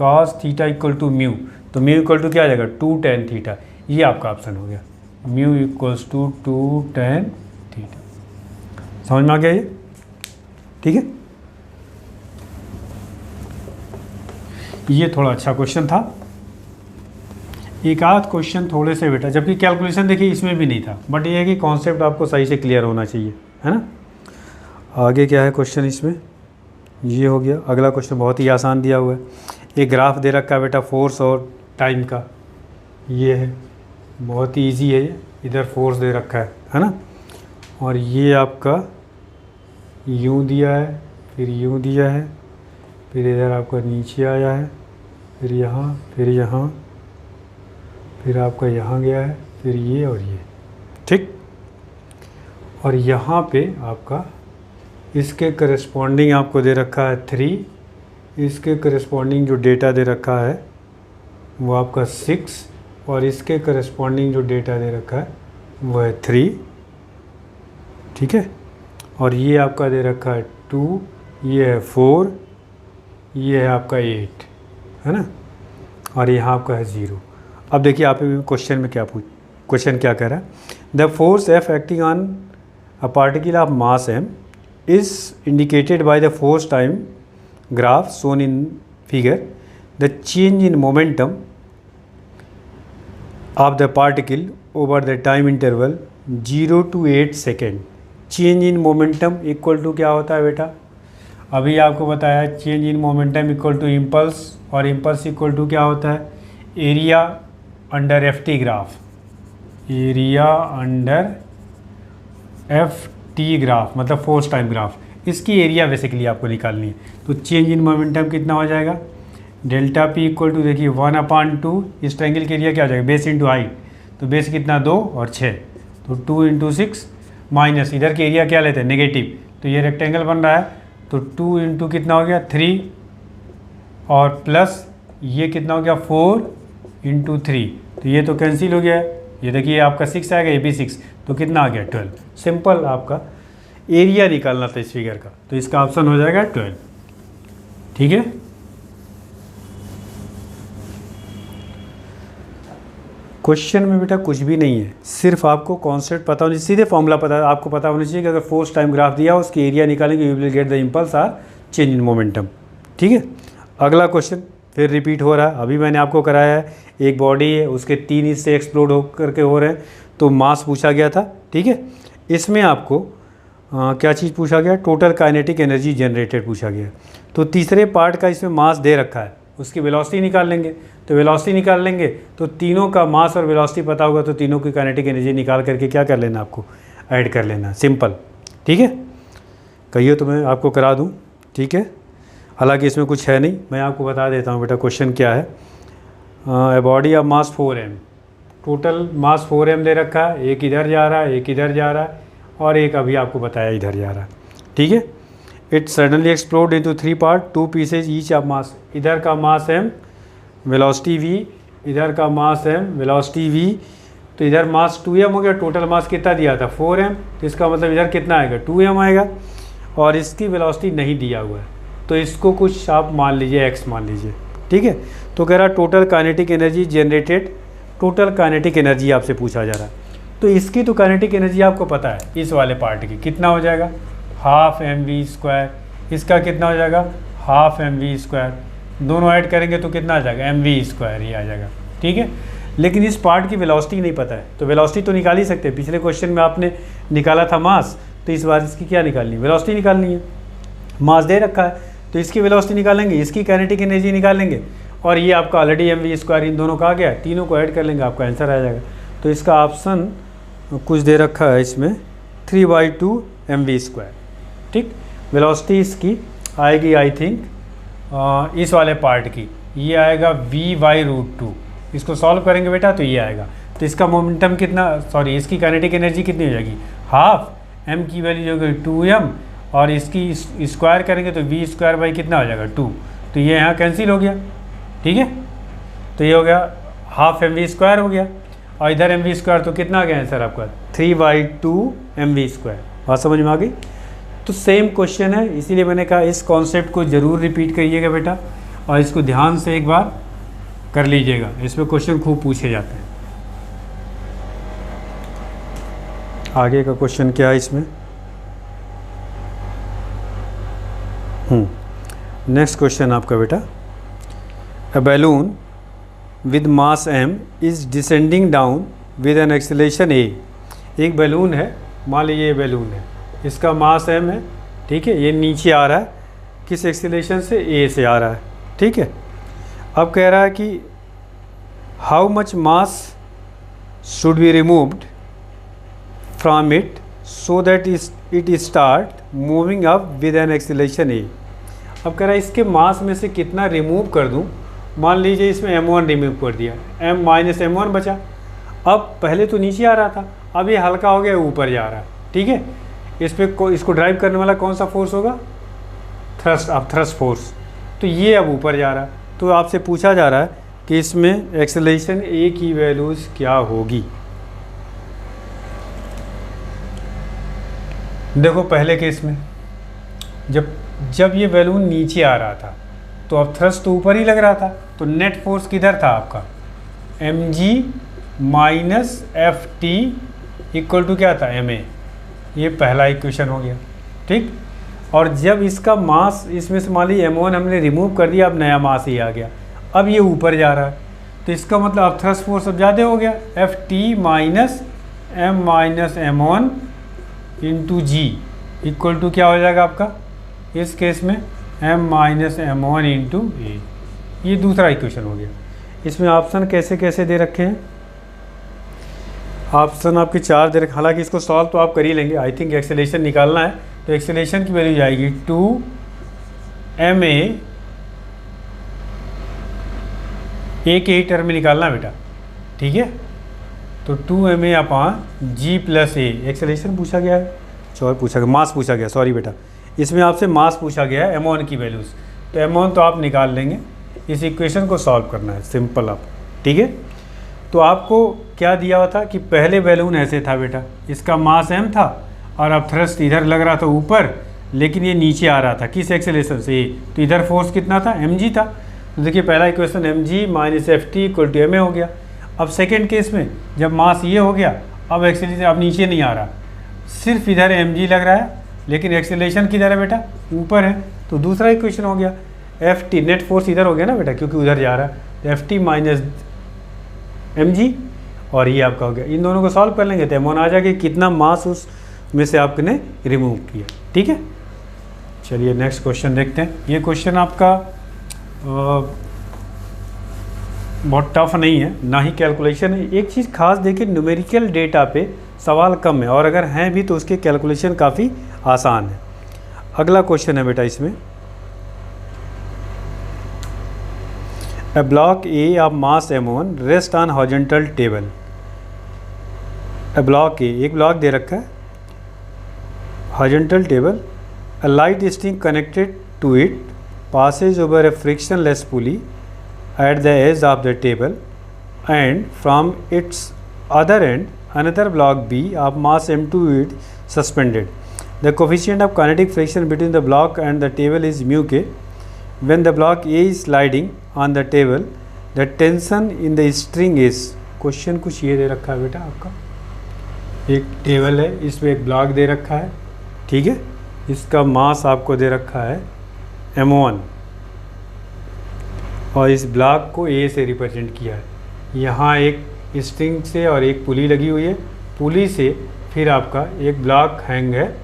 cos theta equal to mu, तो म्यू इक्वल टू क्या आ जाएगा 2 tan थीटा। ये आपका ऑप्शन हो गया mu equals to 2 tan theta. समझ में आ गया ये, ठीक है। ये थोड़ा अच्छा क्वेश्चन था, एक आध क्वेश्चन थोड़े से बेटा, जबकि कैलकुलेशन देखिए इसमें भी नहीं था, बट ये है कि कॉन्सेप्ट आपको सही से क्लियर होना चाहिए, है ना। आगे क्या है क्वेश्चन इसमें, ये हो गया। अगला क्वेश्चन बहुत ही आसान दिया हुआ है, एक ग्राफ दे रखा है बेटा फोर्स और टाइम का, ये है बहुत ही ईजी है, इधर फोर्स दे रखा है ना, और ये आपका यूँ दिया है, फिर यूँ दिया है, फिर इधर आपका नीचे आया है, फिर यहाँ, फिर यहाँ, फिर आपका यहाँ गया है, फिर ये और ये, ठीक। और यहाँ पे आपका इसके करस्पॉन्डिंग आपको दे रखा है 3, इसके करस्पॉन्डिंग जो डेटा दे रखा है वो आपका 6, और इसके करस्पॉन्डिंग जो डेटा दे रखा है वो है 3, ठीक है। और ये आपका दे रखा है 2, ये है 4, ये है आपका 8, है ना, और यहाँ आपका है 0। अब देखिए आप क्वेश्चन में क्वेश्चन क्या कह रहा है, the force f acting on a particle of mass m is indicated by the force time graph shown in figure, the change in momentum of the particle over the time interval 0 to 8 second. Change in momentum equal to क्या होता है बेटा, अभी आपको बताया change in momentum equal to impulse, और impulse equal to क्या होता है, area under f t graph, area under f t graph मतलब फोर्स टाइम ग्राफ, इसकी एरिया बेसिकली आपको निकालनी है। तो चेंज इन मोमेंटम कितना हो जाएगा, डेल्टा पी इक्वल टू देखिए 1/2, इस ट्रायंगल के एरिया क्या हो जाएगा, बेस इंटू हाइट, तो बेस कितना 2 और 6, तो 2 × 6 माइनस इधर के एरिया क्या लेते हैं नेगेटिव, तो ये रेक्टेंगल बन रहा है, तो 2 × कितना हो गया 3 और प्लस ये कितना हो गया 4 × 3, तो ये तो कैंसिल हो गया है, ये देखिए आपका 6 आएगा, ये भी 6, तो कितना आ गया 12। सिंपल आपका एरिया निकालना था इस फिगर का, तो इसका ऑप्शन हो जाएगा 12। ठीक है, क्वेश्चन में बेटा कुछ भी नहीं है, सिर्फ आपको कॉन्सेप्ट पता होनी, सीधे फॉर्मूला पता आपको पता होना चाहिए कि अगर फोर्स टाइम ग्राफ दिया हो उसकी एरिया निकालेंगे, you will get the impulse or change in momentum. ठीक है, अगला क्वेश्चन फिर रिपीट हो रहा है, अभी मैंने आपको कराया है, एक बॉडी है उसके 3 हिस्से एक्सप्लोड हो करके हो रहे हैं, तो मास पूछा गया था। ठीक है, इसमें आपको क्या चीज़ पूछा गया, टोटल काइनेटिक एनर्जी जनरेटेड पूछा गया, तो तीसरे पार्ट का इसमें मास दे रखा है, उसकी वेलोसिटी निकाल लेंगे, तो वेलोसिटी निकाल लेंगे तो तीनों का मास और वेलोसिटी पता होगा, तो तीनों की काइनेटिक एनर्जी निकाल करके क्या कर लेना, आपको ऐड कर लेना, सिंपल। ठीक है, कहिए तो मैं आपको करा दूं। ठीक है, हालांकि इसमें कुछ है नहीं, मैं आपको बता देता हूं बेटा क्वेश्चन क्या है। A body of mass 4m, total mass 4m दे रखा है, एक इधर जा रहा है, एक इधर जा रहा है, और एक अभी आपको बताया इधर जा रहा है। ठीक है, it suddenly explode into 3 part, 2 pieces each of mass, इधर का मास m, वेलोसिटी v, इधर का मास m, वेलोसिटी v, तो इधर मास 2m हो गया, टोटल मास कितना दिया था 4m, तो इसका मतलब इधर कितना आएगा 2m आएगा, और इसकी वेलोसिटी नहीं दिया हुआ है, तो इसको कुछ आप मान लीजिए x मान लीजिए। ठीक है, तो कह रहा total kinetic energy generated, total kinetic energy आपसे पूछा जा रहा है, तो इसकी तो काइनेटिक एनर्जी आपको पता है, इस वाले पार्ट की कितना हो जाएगा 12 mv², इसका कितना हो जाएगा 12 mv², दोनों ऐड करेंगे तो कितना आ जाएगा mv² ही आ जाएगा। ठीक है, लेकिन इस पार्ट की वेलोसिटी नहीं पता है, तो वेलोसिटी तो निकाल ही सकते हैं, पिछले क्वेश्चन में आपने निकाला था मास, तो इस बार इसकी क्या निकालनी है, वेलोसिटी निकालनी है, मास दे रखा है तो इसकी वेलोसिटी निकालेंगे, इसकी काइनेटिक एनर्जी निकालेंगे, और ये आपका ऑलरेडी mv² इन दोनों का आ गया, तीनों को ऐड कर लेंगे, आपका आंसर आ जाएगा। तो इसका ऑप्शन कुछ दे रखा है इसमें 3/2 mv²। ठीक, वेलोसिटी इसकी आएगी आई थिंक इस वाले पार्ट की, ये आएगा v/√2, इसको सॉल्व करेंगे बेटा तो ये आएगा, तो इसका मोमेंटम कितना, सॉरी इसकी काइनेटिक एनर्जी कितनी हो जाएगी, हाफ, m की वैल्यू जो होगी 2m, और इसकी स्क्वायर करेंगे तो v² कितना हो जाएगा 2, तो ये यहाँ कैंसिल हो गया। ठीक है, तो ये हो गया हाफ mv² हो गया, और इधर mv², तो कितना आ गया आंसर आपका 3/2 mv²। बात समझ में आ गई। तो सेम क्वेश्चन है, इसीलिए मैंने कहा इस कॉन्सेप्ट को ज़रूर रिपीट करिएगा बेटा, और इसको ध्यान से एक बार कर लीजिएगा, इसमें क्वेश्चन खूब पूछे जाते हैं। आगे का क्वेश्चन क्या है इसमें, नेक्स्ट क्वेश्चन आपका बेटा, a balloon with mass m is descending down with an acceleration a। एक बैलून है, मान लीजिए ये बैलून है, इसका मास m है। ठीक है, ये नीचे आ रहा है, किस एक्सेलरेशन से, a से आ रहा है। ठीक है, अब कह रहा है कि how much mass should be removed from it so that it start moving up with an acceleration a। अब कह रहा है इसके मास में से कितना रिमूव कर दूं, मान लीजिए इसमें m1 रिमूव कर दिया, m - m1 बचा, अब पहले तो नीचे आ रहा था, अब ये हल्का हो गया ऊपर जा रहा है। ठीक है, इस पर इसको ड्राइव करने वाला कौन सा फोर्स होगा, थ्रस्ट, अब थ्रस्ट फोर्स, तो ये अब ऊपर जा रहा है, तो आपसे पूछा जा रहा है कि इसमें एक्सेलरेशन a की वैल्यूज़ क्या होगी। देखो पहले केस में जब ये बैलून नीचे आ रहा था तो अब थ्रस्ट तो ऊपर ही लग रहा था, तो नेट फोर्स किधर था आपका, m g minus f t equal to क्या था, एम ए। ये पहला इक्वेशन हो गया, ठीक। और जब इसका मास, इसमें से मान लीजिए m1 हमने रिमूव कर दिया, अब नया मास ही आ गया, अब ये ऊपर जा रहा है, तो इसका मतलब अब थ्रस्ट फोर्स अब ज़्यादा हो गया, F T minus M one into G equal to क्या हो जाएगा आपका इस केस में m minus M one into A. ये दूसरा इक्वेशन हो गया। इसमें ऑप्शन कैसे कैसे दे रखे हैं, ऑप्शन आपके 4 दे रखे, हालांकि इसको सॉल्व तो आप कर ही लेंगे। आई थिंक एक्सेलेरेशन निकालना है, तो एक्सेलेरेशन की वैल्यू जाएगी 2ma, ए के ही टर्म में निकालना है बेटा, ठीक है। तो 2ma अपॉन जी प्लस ए, एक्सेलेरेशन पूछा गया है, और पूछा गया मास पूछा गया, सॉरी बेटा, इसमें आपसे मास पूछा गया है m1 की वैल्यूज़, तो m1 तो आप निकाल लेंगे। इस इक्वेशन को सॉल्व करना है सिंपल आप, ठीक है। तो आपको क्या दिया हुआ था कि पहले बैलून ऐसे था बेटा, इसका मास m था और अब थ्रस्ट इधर लग रहा था ऊपर, लेकिन ये नीचे आ रहा था किस एक्सेलेरेशन से, तो इधर फोर्स कितना था, mg था। तो देखिए पहला equation mg minus f t equal to ma हो गया। अब सेकेंड केस में जब मास ये हो गया, अब एक्सेलेरेशन अब नीचे नहीं आ रहा, सिर्फ इधर mg लग रहा है, लेकिन एक्सेलेरेशन किधर है बेटा, ऊपर है। तो दूसरा इक्वेशन हो गया एफ टी, नेट फोर्स इधर हो गया ना बेटा, क्योंकि उधर जा रहा है, तो एफ टी माइनस mg, और ये आपका हो गया। इन दोनों को सॉल्व कर लेंगे तो m1 आ जाएगा, कितना मास उस में से आपने रिमूव किया, ठीक है। चलिए नेक्स्ट क्वेश्चन देखते हैं। ये क्वेश्चन आपका बहुत टफ नहीं है, ना ही कैलकुलेशन है। एक चीज़ खास देखिए, न्यूमेरिकल डेटा पे सवाल कम है, और अगर हैं भी तो उसके कैलकुलेशन काफ़ी आसान है। अगला क्वेश्चन है बेटा इसमें, A block A of mass m1 rest on horizontal table. A block A, एक ब्लॉक दे रखा है horizontal table. A light string connected to it passes over a frictionless pulley at the edge of the table, and from its other end another block B of mass m2 is suspended. The coefficient of kinetic friction between the block and the table is mu k. When the block A is sliding on the table, the tension in the string is, question कुछ ये दे रखा है बेटा आपका, एक table है, इसमें एक ब्लॉक दे रखा है, ठीक है, इसका मास आपको दे रखा है m1, और इस ब्लॉक को A से रिप्रेजेंट किया है। यहाँ एक स्ट्रिंग से और एक पुली लगी हुई है, पुली से फिर आपका एक ब्लॉक हैंग है,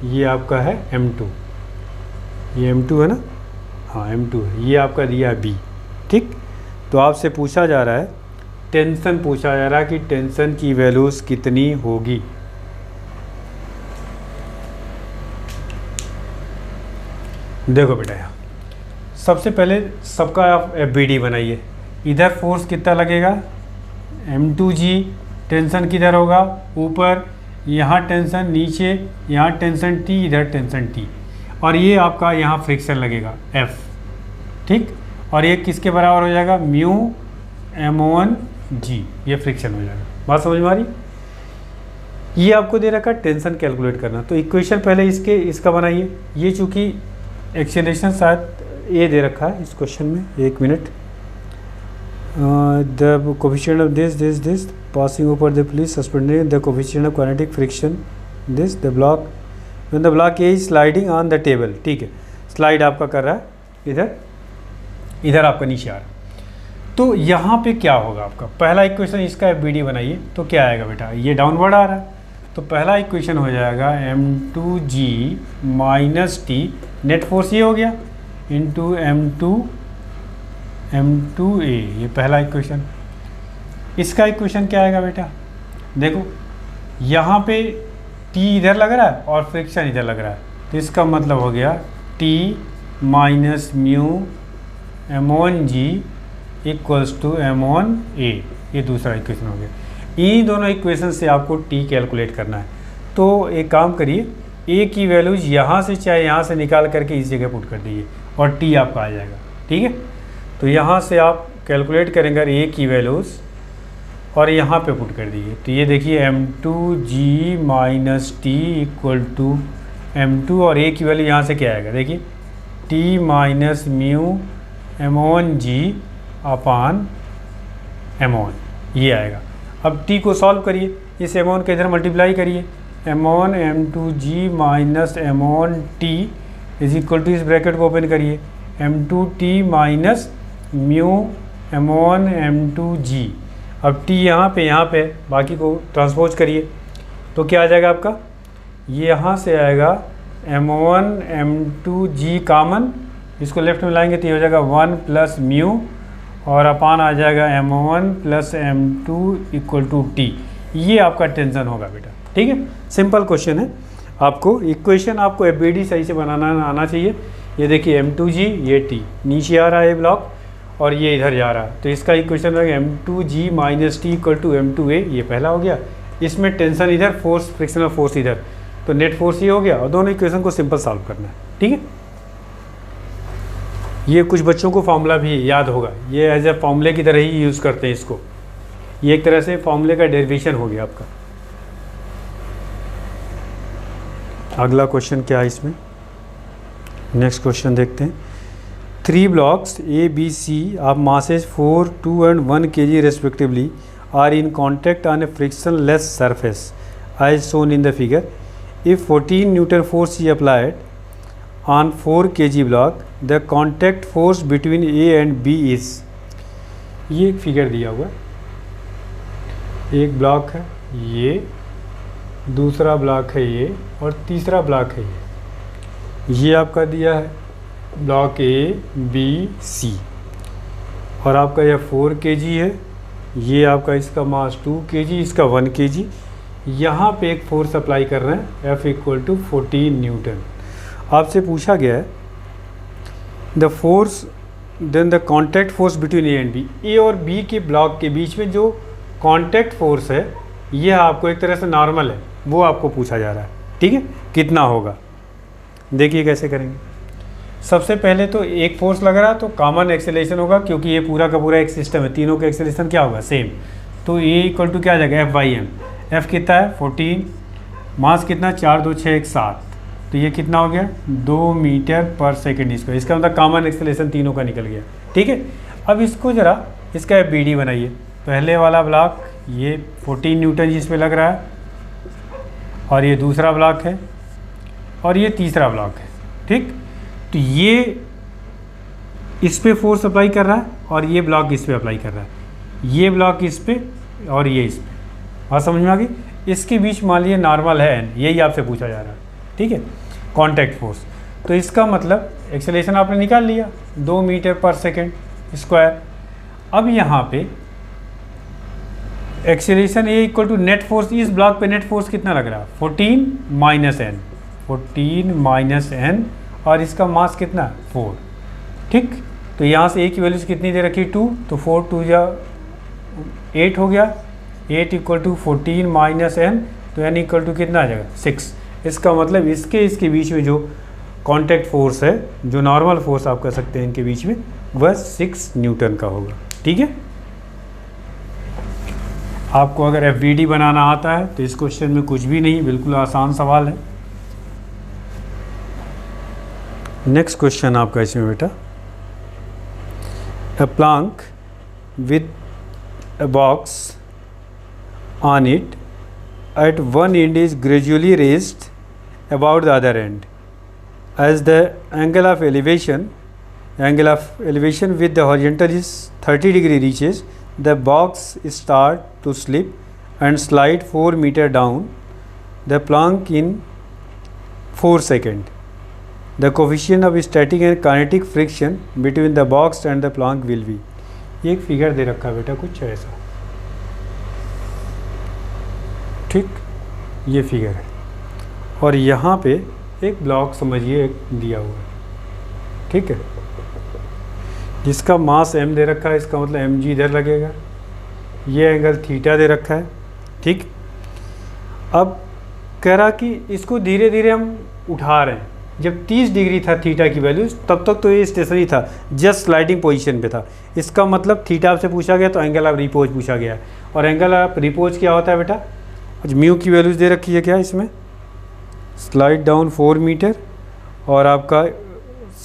ये आपका है m2, ये m2 है ना, हाँ m2 है, ये आपका दिया है B, ठीक। तो आपसे पूछा जा रहा है, टेंशन पूछा जा रहा है कि टेंशन की वैल्यूज़ कितनी होगी। देखो बेटा यहाँ सबसे पहले सबका आप FBD बनाइए। इधर फोर्स कितना लगेगा m2g, टेंशन किधर होगा ऊपर, यहाँ टेंशन नीचे, यहाँ टेंशन T, इधर टेंशन T, और ये आपका यहाँ फ्रिक्शन लगेगा F, ठीक। और ये किसके बराबर हो जाएगा, म्यू m1g, ये फ्रिक्शन हो जाएगा। बात समझ में आ रही। ये आपको दे रखा टेंशन कैलकुलेट करना, तो इक्वेशन पहले इसका बनाइए। ये चूँकि एक्सेलरेशन शायद ये दे रखा है इस क्वेश्चन में, एक minute, the coefficient of this passing over the pulley suspended, the coefficient of kinetic friction this, the block when the block A is sliding on the table, ठीक है, स्लाइड आपका कर रहा है इधर आपका नीचे आ रहा है। तो यहाँ पे क्या होगा आपका, पहला इक्वेशन इसका FBD बनाइए, तो क्या आएगा बेटा, ये डाउनवर्ड आ रहा है, तो पहला इक्वेशन हो जाएगा m2g minus T, net force ये हो गया, इंटू m2a, ये पहला इक्वेशन। इसका इक्वेशन क्या आएगा बेटा, देखो यहाँ पे T इधर लग रहा है और फ्रिक्शन इधर लग रहा है, तो इसका मतलब हो गया T minus mu m1g equals to m1a, ये दूसरा इक्वेशन हो गया। इन दोनों इक्वेशन से आपको T कैलकुलेट करना है। तो एक काम करिए, A की वैल्यूज यहाँ से चाहे यहाँ से निकाल करके इस जगह पुट कर दीजिए और T आपका आ जाएगा, ठीक है। तो यहाँ से आप कैलकुलेट करेंगे A की वैल्यूज़ और यहाँ पे पुट कर दीजिए, तो ये देखिए m2g minus T equal to m2, और A की वैल्यू यहाँ से क्या आएगा, देखिए T माइनस म्यू m1g अपान m1 ये आएगा। अब t को सॉल्व करिए, इस m1 के इधर मल्टीप्लाई करिए, m1 m2g minus m1t is equal to, इस ब्रैकेट को ओपन करिए, m2t minus mu m1 m2g। अब t यहाँ पे बाकी को ट्रांसपोज करिए तो क्या आ जाएगा आपका, ये यहाँ से आएगा m1 m2g कॉमन, इसको लेफ्ट में लाएंगे तो ये हो जाएगा 1 प्लस म्यू और अपान आ जाएगा m1 plus m2 equal to t। ये आपका टेंशन होगा बेटा, ठीक है। सिंपल क्वेश्चन है, आपको इक्वेशन आपको FBD सही से बनाना आना चाहिए। ये देखिए m2g, ये t नीचे आ रहा है ब्लॉक और ये इधर जा रहा है, तो इसका इक्वेशन रहेगा m2g minus T equal to m2a। ये पहला हो गया, इसमें टेंशन इधर, फोर्स फ्रिक्शनल फोर्स इधर, तो नेट फोर्स ये हो गया और दोनों इक्वेशन को सिंपल सॉल्व करना है, ठीक है। ये कुछ बच्चों को फॉर्मूला भी याद होगा, ये एज ए फॉर्मूले की तरह ही यूज़ करते हैं इसको, ये एक तरह से फॉर्मूले का डेरिवेशन हो गया आपका। अगला क्वेश्चन क्या है इसमें, नेक्स्ट क्वेश्चन देखते हैं। 3 blocks A, B, C of masses 4, 2 and 1 kg respectively are in contact on a frictionless surface as shown in the figure. If 14 Newton force is applied on 4 kg block, the contact force between A and B is, ये एक figure दिया हुआ है, एक block है ये, दूसरा block है ये और तीसरा ब्लॉक है ये आपका दिया है ब्लॉक A, B, C और आपका यह 4 kg है, ये आपका इसका मास 2 kg, इसका 1 kg। यहाँ पे एक फोर्स अप्लाई कर रहे हैं F इक्वल टू 14 न्यूटन। आपसे पूछा गया है the force then the contact force between A and B, A और बी के ब्लॉक के बीच में जो कॉन्टैक्ट फोर्स है यह आपको एक तरह से नॉर्मल है, वो आपको पूछा जा रहा है, ठीक है। कितना होगा देखिए कैसे करेंगे। सबसे पहले तो एक फोर्स लग रहा है तो कॉमन एक्सेलरेशन होगा, क्योंकि ये पूरा का पूरा एक सिस्टम है, तीनों का एक्सेलरेशन क्या होगा सेम, तो ए इक्वल टू क्या आ जाएगा F/m। F कितना है 14, मास कितना 4 2 6 1 7, तो ये कितना हो गया 2 मीटर पर सेकेंड स्क्वायर। इसका मतलब कॉमन एक्सेलरेशन तीनों का निकल गया, ठीक है। अब इसको ज़रा इसका FBD बनाइए। पहले वाला ब्लॉक ये 14 न्यूटन जिस पे लग रहा है और ये दूसरा ब्लॉक है और ये तीसरा ब्लॉक है, ठीक। तो ये इस पे फोर्स अप्लाई कर रहा है और ये ब्लॉक इस पे अप्लाई कर रहा है, ये ब्लॉक इस पे और ये इस पे, बात समझ में आ गई। इसके बीच मान लीजिए नॉर्मल है n, यही आपसे पूछा जा रहा है, ठीक है, कॉन्टैक्ट फोर्स। तो इसका मतलब एक्सेलरेशन आपने निकाल लिया 2 मीटर पर सेकेंड स्क्वायर। अब यहाँ पे acceleration a equal to net force, इस ब्लॉक पे नेट फोर्स कितना लग रहा है 14 माइनस n, 14 माइनस n और इसका मास कितना 4, ठीक। तो यहाँ से a की वैल्यूज कितनी दे रखी 2, तो 4 2 जा 8 हो गया, 8 इक्वल टू 14 माइनस n, तो n इक्वल टू कितना आ जाएगा 6। इसका मतलब इसके बीच में जो कॉन्टैक्ट फोर्स है, जो नॉर्मल फोर्स आप कह सकते हैं इनके बीच में, वह 6 न्यूटन का होगा, ठीक है। आपको अगर FBD बनाना आता है तो इस क्वेश्चन में कुछ भी नहीं, बिल्कुल आसान सवाल है। नेक्स्ट क्वेश्चन आपका इसमें बेटा, a plank with a box on it at one end is gradually raised about the other end. As the angle of elevation with the horizontal is 30 degree reaches, the box start to slip and slide 4 meter down the plank in 4 seconds. The coefficient of static and kinetic friction between the box and the plank will be, ये एक figure दे रखा है बेटा कुछ ऐसा, ठीक, ये फिगर है और यहाँ पे एक ब्लॉक समझिए एक दिया हुआ है, ठीक है, जिसका मास m दे रखा है, इसका मतलब mg इधर लगेगा, ये एंगल थीटा दे रखा है, ठीक। अब कह रहा कि इसको धीरे धीरे हम उठा रहे हैं, जब 30 डिग्री था थीटा की वैल्यू तब तक तो ये स्टेशनरी था, जस्ट स्लाइडिंग पोजीशन पे था। इसका मतलब थीटा आपसे पूछा गया तो एंगल ऑफ रिपोज पूछा गया है, और एंगल ऑफ रिपोज क्या होता है बेटा, म्यू की वैल्यूज दे रखी है क्या इसमें, स्लाइड डाउन 4 मीटर, और आपका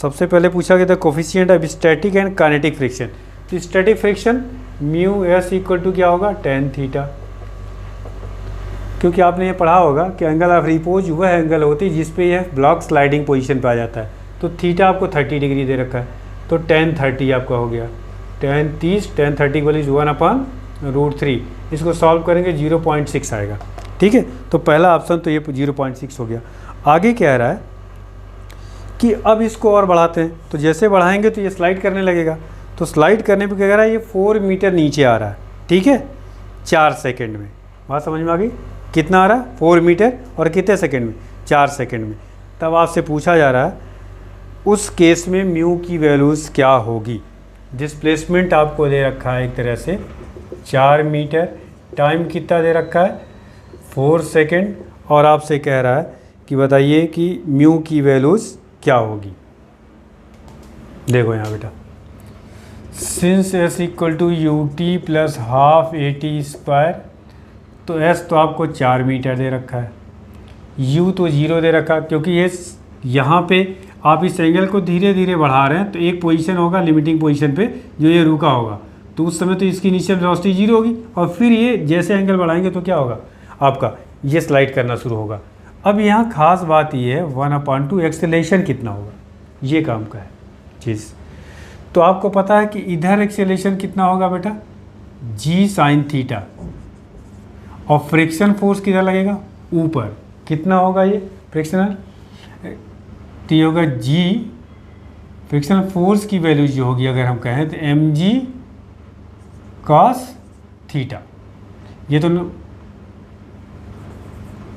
सबसे पहले पूछा गया था coefficient of static and kinetic friction. तो static friction mu S equal to क्या होगा, टेन थीटा। क्योंकि आपने ये पढ़ा होगा कि एंगल ऑफ रिपोज वह एंगल होती है जिसपे यह ब्लॉक स्लाइडिंग पोजीशन पे आ जाता है। तो थीटा आपको 30 डिग्री दे रखा है, तो टेन 30 आपका हो गया, टेन 30, टेन 30 वाली 1/√3। इसको सॉल्व करेंगे 0.6 आएगा। ठीक है, तो पहला ऑप्शन तो ये 0.6 हो गया। आगे क्या रहा है कि अब इसको और बढ़ाते हैं, तो जैसे बढ़ाएंगे तो ये स्लाइड करने लगेगा। तो स्लाइड करने पे क्या कह रहा है, ये 4 मीटर नीचे आ रहा है। ठीक है, 4 सेकेंड में। बात समझ में आ गई? कितना आ रहा है, 4 मीटर, और कितने सेकेंड में, 4 सेकेंड में। तब आपसे पूछा जा रहा है उस केस में म्यू की वैल्यूज़ क्या होगी। डिस्प्लेसमेंट आपको दे रखा है एक तरह से 4 मीटर, टाइम कितना दे रखा है 4 सेकेंड, और आपसे कह रहा है कि बताइए कि म्यू की वैल्यूज़ क्या होगी। देखो यहाँ बेटा, since s equal to u t plus half a t square, तो एस तो आपको 4 मीटर दे रखा है, यू तो 0 दे रखा, क्योंकि ये यहाँ पे आप इस एंगल को धीरे धीरे बढ़ा रहे हैं। तो एक पोजीशन होगा लिमिटिंग पोजीशन पे जो ये रुका होगा, तो उस समय तो इसकी इनिशियल वेलोसिटी 0 होगी, और फिर ये जैसे एंगल बढ़ाएंगे तो क्या होगा आपका, ये स्लाइड करना शुरू होगा। अब यहाँ खास बात ये है 1/2 एक्सेलेरेशन कितना होगा, ये काम का है चीज़। तो आपको पता है कि इधर एक्सेलेरेशन कितना होगा बेटा, जी साइन थीटा, और फ्रिक्शन फोर्स किधर लगेगा, ऊपर। कितना होगा ये फ्रिक्शनल, तो ये होगा जी फ्रिक्शनल फोर्स की वैल्यू जो होगी अगर हम कहें तो एम जी कॉस थीटा। ये तो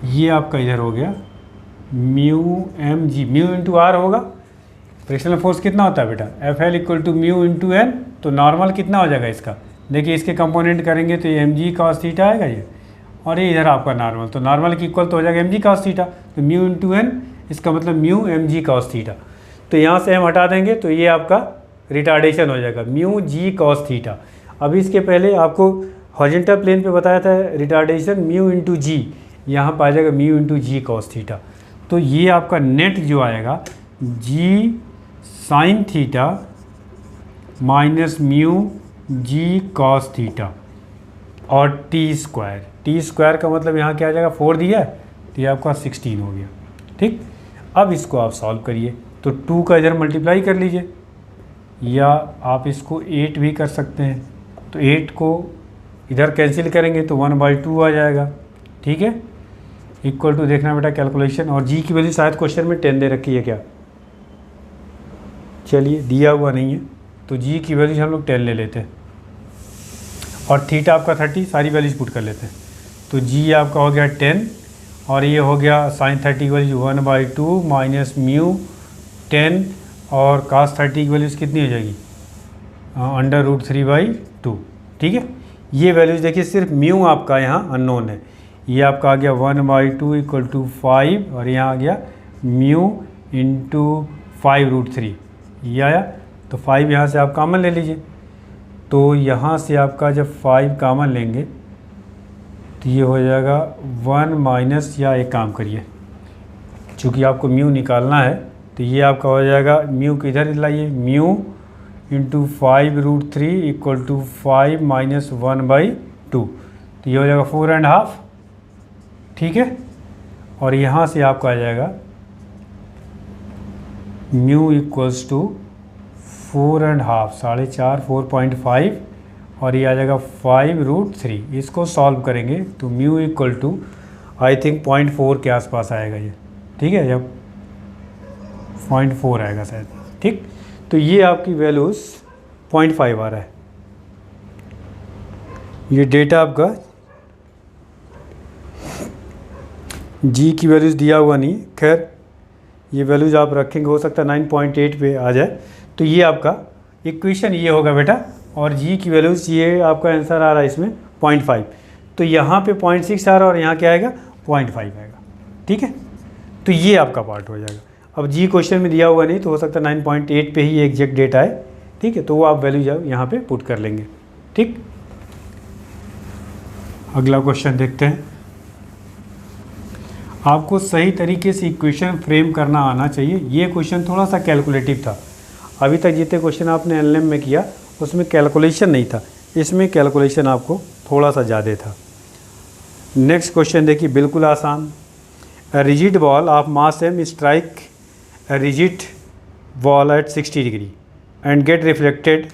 ये आपका इधर हो गया mu m g, mu into r होगा। फ्रिक्शनल फोर्स कितना होता है बेटा, f l equal to mu into n. तो नॉर्मल कितना हो जाएगा इसका, देखिए इसके कंपोनेंट करेंगे तो एम जी कॉस थीटा आएगा ये, और ये इधर आपका नॉर्मल, तो नॉर्मल की इक्वल तो हो जाएगा एम जी कॉस थीटा। तो म्यू इंटू एन, इसका मतलब mu m g cos theta. तो यहाँ से हम हटा देंगे तो ये आपका रिटार्डेशन हो जाएगा म्यू जी कॉस थीटा। अभी इसके पहले आपको हॉरिजॉन्टल प्लेन पे बताया था रिटार्डेशन म्यू इंटू जी, यहाँ पर आ जाएगा म्यू इंटू जी कॉस थीटा। तो ये आपका नेट जो आएगा जी sine theta minus mu G cos theta और टी स्क्वायर। टी स्क्वायर का मतलब यहाँ क्या आ जाएगा, 4 दिया है तो ये आपका 16 हो गया। ठीक, अब इसको आप सॉल्व करिए, तो 2 का इधर मल्टीप्लाई कर लीजिए, या आप इसको 8 भी कर सकते हैं। तो 8 को इधर कैंसिल करेंगे तो 1/2 आ जाएगा। ठीक है, इक्वल टू देखना बेटा कैलकुलेशन, और जी की वैल्यू शायद क्वेश्चन में 10 दे रखी है क्या, चलिए दिया हुआ नहीं है, तो जी की वैल्यू हम लोग 10 ले लेते हैं, और थीटा आपका 30, सारी वैल्यूज पुट कर लेते हैं। तो जी आपका हो गया 10, और ये हो गया साइन 30 की वैल्यू 1/2 माइनस म्यू 10, और कास 30 की वैल्यूज़ कितनी हो जाएगी, √3/2। ठीक है, ये वैल्यूज देखिए सिर्फ म्यू आपका यहाँ अननोन है, ये आपका आ गया 1/2 इक्वल टू 5, और यहाँ आ गया म्यू इंटू 5√3, ये आया। तो 5 यहाँ से आप कॉमन ले लीजिए, तो यहाँ से आपका जब 5 कॉमन लेंगे तो ये हो जाएगा 1 माइनस, या एक काम करिए चूँकि आपको म्यू निकालना है तो ये आपका हो जाएगा म्यू को इधर लाइए, mu into 5√3 equal to 5 minus 1/2, तो ये हो जाएगा 4.5। ठीक है, और यहाँ से आपका आ जाएगा म्यू इक्वल्स टू 4.5, 4.5, 4.5, और ये आ जाएगा 5√3। इसको सॉल्व करेंगे तो mu equal to I think 0.4 के आसपास आएगा ये। ठीक है, जब 0.4 आएगा शायद। ठीक, तो ये आपकी वैल्यूज़ 0.5 आ रहा है। ये डेटा आपका जी की वैल्यूज़ दिया हुआ नहीं, खैर ये वैल्यूज़ आप रखेंगे, हो सकता है 9.8 पे आ जाए। तो ये आपका इक्वेशन ये होगा बेटा, और जी की वैल्यूज़ ये आपका आंसर आ रहा है इसमें 0.5, तो यहाँ पे 0.6 आ रहा है, और यहाँ क्या आएगा 0.5 आएगा। ठीक है, तो ये आपका पार्ट हो जाएगा। अब जी क्वेश्चन में दिया हुआ नहीं, तो हो सकता है 9.8 पे ही एग्जैक्ट डेटा है। ठीक है, तो वो आप वैल्यू जाओ यहाँ पे पुट कर लेंगे। ठीक, अगला क्वेश्चन देखते हैं। आपको सही तरीके से इक्वेशन फ्रेम करना आना चाहिए। ये क्वेश्चन थोड़ा सा कैलकुलेटिव था, अभी तक जितने क्वेश्चन आपने एलएम में किया उसमें कैलकुलेशन नहीं था, इसमें कैलकुलेशन आपको थोड़ा सा ज़्यादा था। नेक्स्ट क्वेश्चन देखिए, बिल्कुल आसान। A rigid ball of mass m strike a rigid wall at 60 degree and get reflected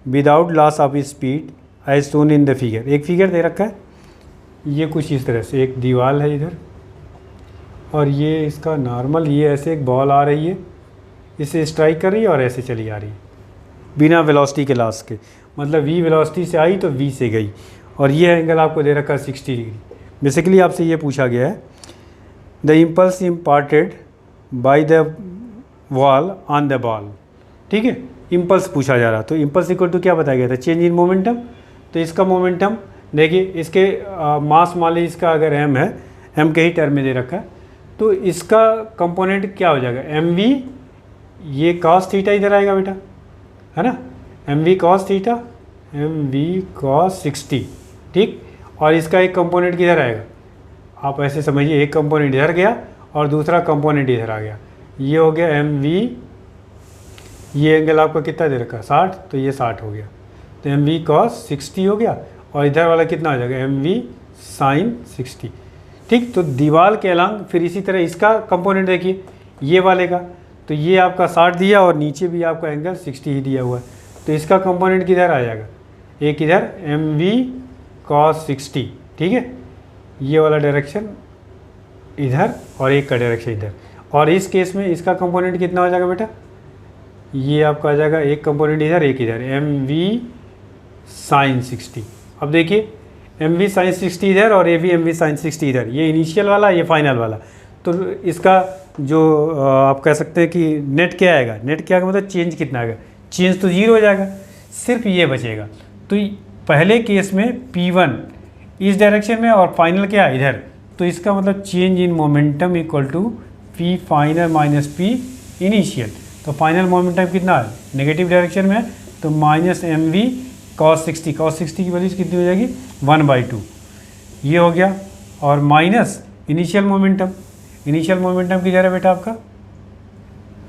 without loss of speed as shown in the figure। एक फिगर दे रखा है, ये कुछ इस तरह से एक दीवार है इधर, और ये इसका नॉर्मल, ये ऐसे एक बॉल आ रही है, इसे स्ट्राइक कर रही है और ऐसे चली आ रही है बिना वेलोसिटी के लॉस के, मतलब v वेलोसिटी से आई तो v से गई, और ये एंगल आपको दे रखा है 60 डिग्री। बेसिकली आपसे ये पूछा गया है the impulse imparted by the wall on the ball. ठीक है, इम्पल्स पूछा जा रहा, तो इम्पल्स इक्वल टू क्या बताया गया था, चेंज इन मोमेंटम। तो इसका मोमेंटम देखिए, इसके मास मान लीजिए इसका अगर m है, m के ही टर्म में दे रखा है, तो इसका कंपोनेंट क्या हो जाएगा, एम वी, ये कॉस थीटा इधर आएगा बेटा, है ना, m v cos theta, m v cos 60। ठीक, और इसका एक कंपोनेंट किधर आएगा, आप ऐसे समझिए, एक कंपोनेंट इधर गया और दूसरा कंपोनेंट इधर आ गया, ये हो गया एम वी, ये एंगल आपका कितना दे रखा है 60, तो ये 60 हो गया, तो एम वी कॉस 60 हो गया, और इधर वाला कितना हो जाएगा, एम वी साइन 60। ठीक, तो दीवार के अलंग फिर इसी तरह इसका कंपोनेंट देखिए, ये वाले का, तो ये आपका 60 दिया और नीचे भी आपका एंगल 60 ही दिया हुआ है, तो इसका कंपोनेंट किधर आ जाएगा, एक इधर एम वी कॉस 60। ठीक है, ये वाला डायरेक्शन इधर और एक का डायरेक्शन इधर, और इस केस में इसका कंपोनेंट कितना हो जाएगा बेटा, ये आपका आ जाएगा एक कंपोनेंट इधर एक इधर, एम वी साइन 60। अब देखिए एम वी साइन 60 इधर और a v m v sine 60 इधर, ये इनिशियल वाला ये फाइनल वाला, तो इसका जो आप कह सकते हैं कि नेट क्या आएगा, नेट क्या आएगा मतलब चेंज कितना आएगा, चेंज तो 0 हो जाएगा, सिर्फ ये बचेगा। तो पहले केस में P1 इस डायरेक्शन में और फाइनल क्या इधर, तो इसका मतलब change in momentum equal to P final minus P initial. तो फाइनल मोमेंटम कितना है, नेगेटिव डायरेक्शन में है, तो minus m v cos 60, cos 60 की वैल्यू कितनी हो जाएगी 1/2, ये हो गया, और minus initial momentum, initial momentum किधर है बेटा आपका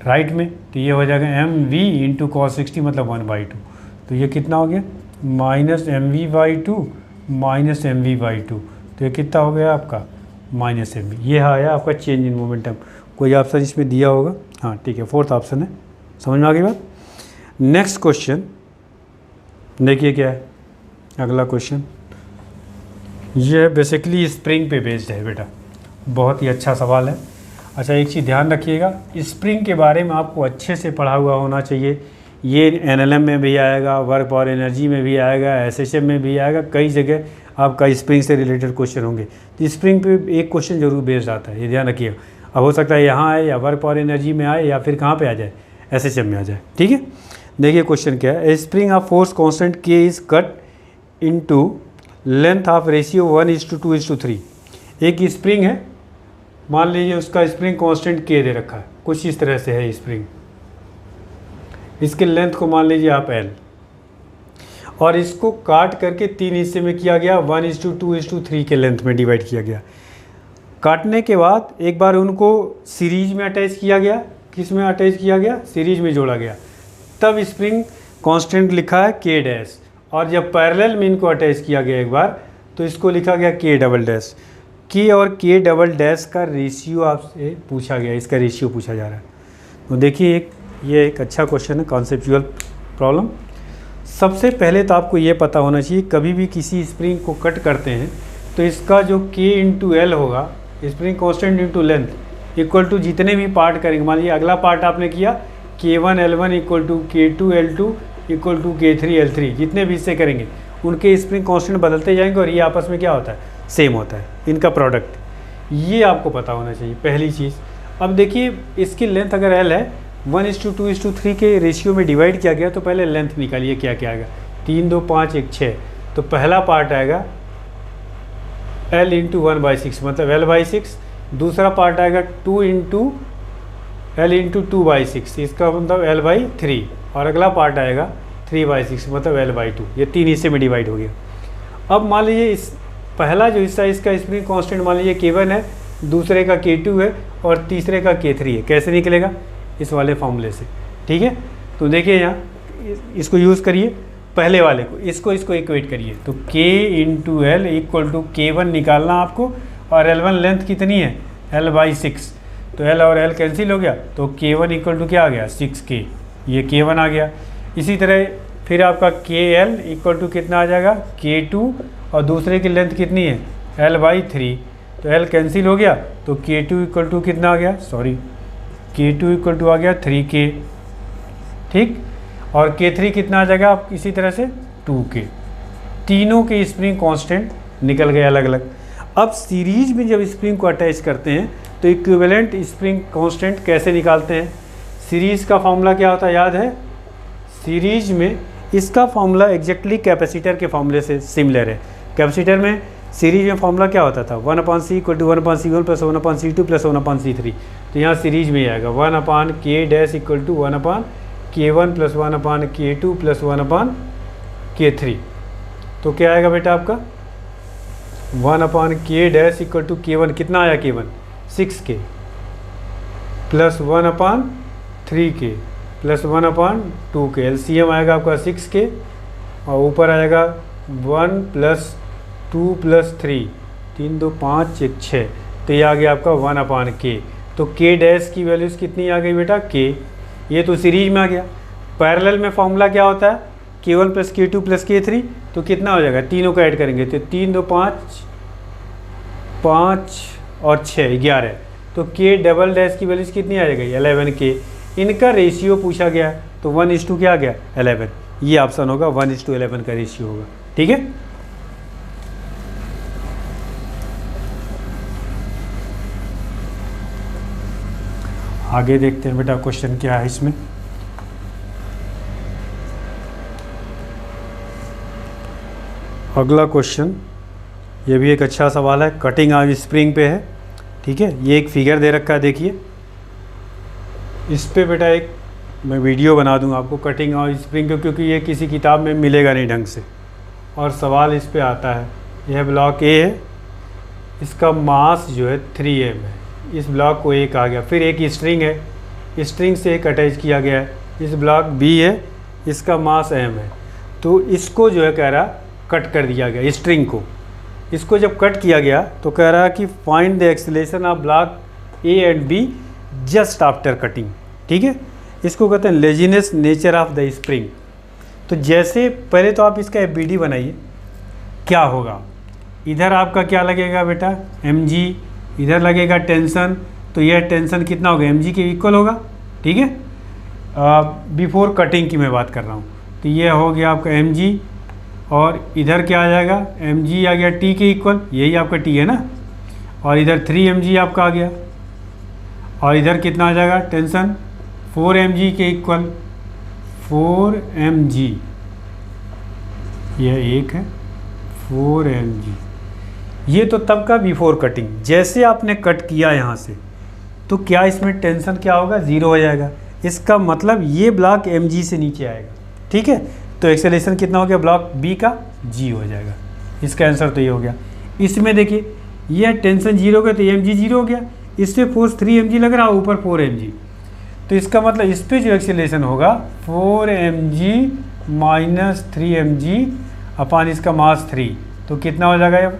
राइट में, तो ये हो जाएगा एम वी इंटू कॉस 60 मतलब 1/2, तो ये कितना हो गया minus m v by 2 minus m v by 2, तो ये कितना हो गया आपका माइनस एम वी। ये आया आपका चेंज इन मोमेंटम। कोई ऑप्शन इसमें दिया होगा, हाँ ठीक है, 4th ऑप्शन है, समझ में आ गई बात। नेक्स्ट क्वेश्चन देखिए क्या है, अगला क्वेश्चन ये बेसिकली स्प्रिंग पे बेस्ड है बेटा, बहुत ही अच्छा सवाल है। अच्छा एक चीज़ ध्यान रखिएगा, स्प्रिंग के बारे में आपको अच्छे से पढ़ा हुआ होना चाहिए, ये एनएलएम में भी आएगा, वर्क पावर एनर्जी में भी आएगा, एसएचएम में भी आएगा, कई जगह आपका स्प्रिंग से रिलेटेड क्वेश्चन होंगे, तो स्प्रिंग पे एक क्वेश्चन जरूर बेस्ड आता है, ये ध्यान रखिएगा। अब हो सकता है यहाँ आए या वर्क पावर एनर्जी में आए या फिर कहाँ पे आ जाए, एसएचएम में आ जाए। ठीक है, देखिए क्वेश्चन क्या है, a spring of force constant K is cut into length of ratio 1:2:3। एक स्प्रिंग है, मान लीजिए उसका स्प्रिंग कांस्टेंट के दे रखा है, कुछ इस तरह से है स्प्रिंग, इसके लेंथ को मान लीजिए आप L, और इसको काट करके 3 हिस्से में किया गया, 1:2:3 के लेंथ में डिवाइड किया गया। काटने के बाद एक बार उनको सीरीज में अटैच किया गया, किस में अटैच किया गया, सीरीज में जोड़ा गया, तब स्प्रिंग कांस्टेंट लिखा है के डैश, और जब पैरेलल में इनको अटैच किया गया एक बार, तो इसको लिखा गया के डबल डैश। के और के डबल डैश का रेशियो आपसे पूछा गया, इसका रेशियो पूछा जा रहा है। तो देखिए ये एक अच्छा क्वेश्चन है, कॉन्सेप्चुअल प्रॉब्लम। सबसे पहले तो आपको ये पता होना चाहिए, कभी भी किसी स्प्रिंग को कट करते हैं तो इसका जो के इंटू एल होगा, spring constant into length equal to जितने भी पार्ट करेंगे, मान लीजिए अगला पार्ट आपने किया K1L1 equal to K2L2 equal to K3L3, जितने भी हिस्से करेंगे उनके स्प्रिंग कांस्टेंट बदलते जाएंगे, और ये आपस में क्या होता है, सेम होता है इनका प्रोडक्ट, ये आपको पता होना चाहिए पहली चीज़। अब देखिए इसकी लेंथ अगर L है, 1:2:3 के रेशियो में डिवाइड किया गया, तो पहले लेंथ निकालिए क्या क्या आएगा, 3 2 5 1 6, तो पहला पार्ट आएगा L इंटू 1/6 मतलब L/6, दूसरा पार्ट आएगा 2 इंटू L इंटू 2/6, इसका मतलब L/3, और अगला पार्ट आएगा 3/6 मतलब L/2, ये 3 हिस्से में डिवाइड हो गया। अब मान लीजिए इस पहला जो हिस्सा इसका स्प्रिंग कांस्टेंट मान लीजिए K1 है, दूसरे का K2 है और तीसरे का K3 है, कैसे निकलेगा, इस वाले फॉर्मूले से। ठीक है, तो देखिए यहाँ इसको यूज़ करिए, पहले वाले को, इसको इक्वेट करिए तो k into l equal to K1 निकालना आपको, और L1 लेंथ कितनी है L/6, तो L और L कैंसिल हो गया, तो K1 इक्वल टू क्या आ गया 6K, ये K1 आ गया। इसी तरह फिर आपका KL इक्वल टू कितना आ जाएगा K2, और दूसरे की लेंथ कितनी है L/3, तो L कैंसिल हो गया, तो K2 इक्वल टू कितना आ गया, K2 इक्वल टू आ गया 3K, ठीक। और K3 कितना आ जाएगा आप इसी तरह से 2K। तीनों के स्प्रिंग कांस्टेंट निकल गए अलग अलग। अब सीरीज में जब स्प्रिंग को अटैच करते हैं तो इक्विवेलेंट स्प्रिंग कांस्टेंट कैसे निकालते हैं? सीरीज का फॉर्मूला क्या होता है, याद है? सीरीज में इसका फॉर्मूला एग्जैक्टली कैपेसिटर के फॉर्मूले से सिमिलर है। कैपेसिटर में सीरीज में फॉर्मूला क्या होता था, 1/c equal to 1/c1 plus 1/c2 plus 1/c3। तो यहाँ सीरीज में ही आएगा 1/k dash equal to 1/k1 plus 1/k2 plus 1/k3। तो क्या आएगा बेटा आपका 1/k dash equal to K1, कितना आया K1 6K plus 1/3K plus 1/2K, LCM आएगा आपका 6K, और ऊपर आएगा 1 प्लस 2 प्लस 3, 3 2 5 1 6, तो ये आ गया आपका 1/k। तो K डैश की वैल्यूज़ कितनी आ गई बेटा K, ये तो सीरीज में आ गया। पैरेलल में फॉर्मूला क्या होता है K1 plus K2 plus K3, तो कितना हो जाएगा, तीनों को ऐड करेंगे तो 3 2 5 5 और 6 11, तो K डबल डैश की वैल्यूज़ कितनी आ जाएगी 11K। इनका रेशियो पूछा गया तो 1:2 क्या आ गया 11, ये ऑप्शन होगा 1:11 का रेशियो होगा, ठीक है। आगे देखते हैं बेटा क्वेश्चन क्या है इसमें। अगला क्वेश्चन, ये भी एक अच्छा सवाल है, कटिंग ऑफ स्प्रिंग पे है, ठीक है। ये एक फिगर दे रखा है, देखिए इस पे बेटा एक मैं वीडियो बना दूंगा आपको कटिंग ऑफ स्प्रिंग को, क्योंकि ये किसी किताब में मिलेगा नहीं ढंग से, और सवाल इस पे आता है। यह ब्लॉक ए है, इसका मास जो है 3m है, इस ब्लॉक को एक आ गया, फिर एक स्ट्रिंग है, स्ट्रिंग से एक अटैच किया गया है, इस ब्लॉक बी है, इसका मास m है, तो इसको जो है कह रहा कट कर दिया गया स्ट्रिंग को। इसको जब कट किया गया तो कह रहा कि find the acceleration of block A and be just after cutting, ठीक है। इसको कहते हैं laziness nature of the spring. तो जैसे पहले तो आप इसका FBD बनाइए, क्या होगा, इधर आपका क्या लगेगा बेटा mg, इधर लगेगा टेंशन, तो यह टेंशन कितना होगा mg के इक्वल होगा, ठीक है। बिफोर कटिंग की मैं बात कर रहा हूँ, तो यह हो गया आपका mg, और इधर क्या आ जाएगा mg आ गया t के इक्वल, यही आपका t है ना, और इधर 3mg आपका आ गया, और इधर कितना आ जाएगा टेंशन 4mg के इक्वल 4mg, यह एक है 4mg। ये तो तब का बिफोर कटिंग। जैसे आपने कट किया यहाँ से, तो क्या इसमें टेंशन क्या होगा 0 हो जाएगा, इसका मतलब ये ब्लॉक mg से नीचे आएगा, ठीक है। तो एक्सेलरेशन कितना हो गया ब्लॉक b का g हो जाएगा, इसका आंसर तो ये हो गया। इसमें देखिए यह टेंशन 0 हो गया तो mg 0 हो गया, इससे फोर्स 3mg लग रहा है, ऊपर 4mg, तो इसका मतलब इस पर जो एक्सेलरेशन होगा 4mg माइनस 3mg अपान इसका मास 3, तो कितना हो जाएगा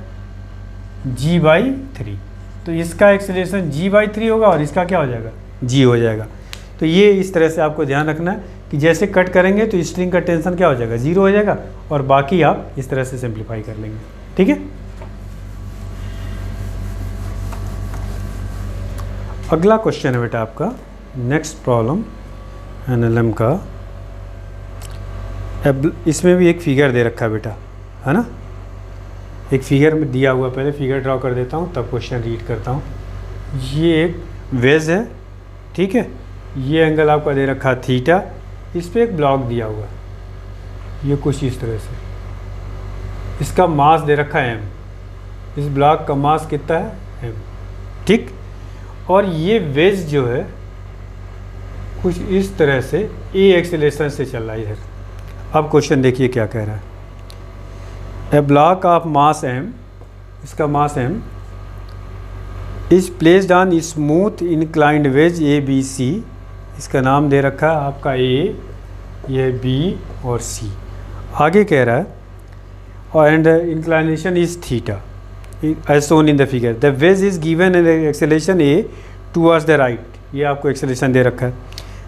g/3। तो इसका एक्सेलरेशन g/3 होगा और इसका क्या हो जाएगा g हो जाएगा। तो ये इस तरह से आपको ध्यान रखना है कि जैसे कट करेंगे तो स्ट्रिंग का टेंशन क्या हो जाएगा 0 हो जाएगा, और बाकी आप इस तरह से सिंप्लीफाई कर लेंगे, ठीक है। अगला क्वेश्चन है बेटा आपका नेक्स्ट प्रॉब्लम NLM का। इसमें भी एक फिगर दे रखा है बेटा, है ना, एक फिगर में दिया हुआ, पहले फिगर ड्रॉ कर देता हूँ तब क्वेश्चन रीड करता हूँ। ये एक वेज है, ठीक है, ये एंगल आपका दे रखा थीटा, इस पर एक ब्लॉक दिया हुआ, ये कुछ इस तरह से, इसका मास दे रखा है m, इस ब्लॉक का मास कितना है m, ठीक। और ये वेज जो है कुछ इस तरह से a एक्सेलरेशन से चल रहा है इधर। अब क्वेश्चन देखिए क्या कह रहा है, a block of mass m, इसका मास m is placed on smooth inclined wedge ABC, इसका नाम दे रखा है आपका A, यह B और C, आगे कह रहा है और and inclination is theta as shown in the figure, the wedge is given in acceleration A towards the right, ये आपको एक्सेलेरेशन दे रखा है।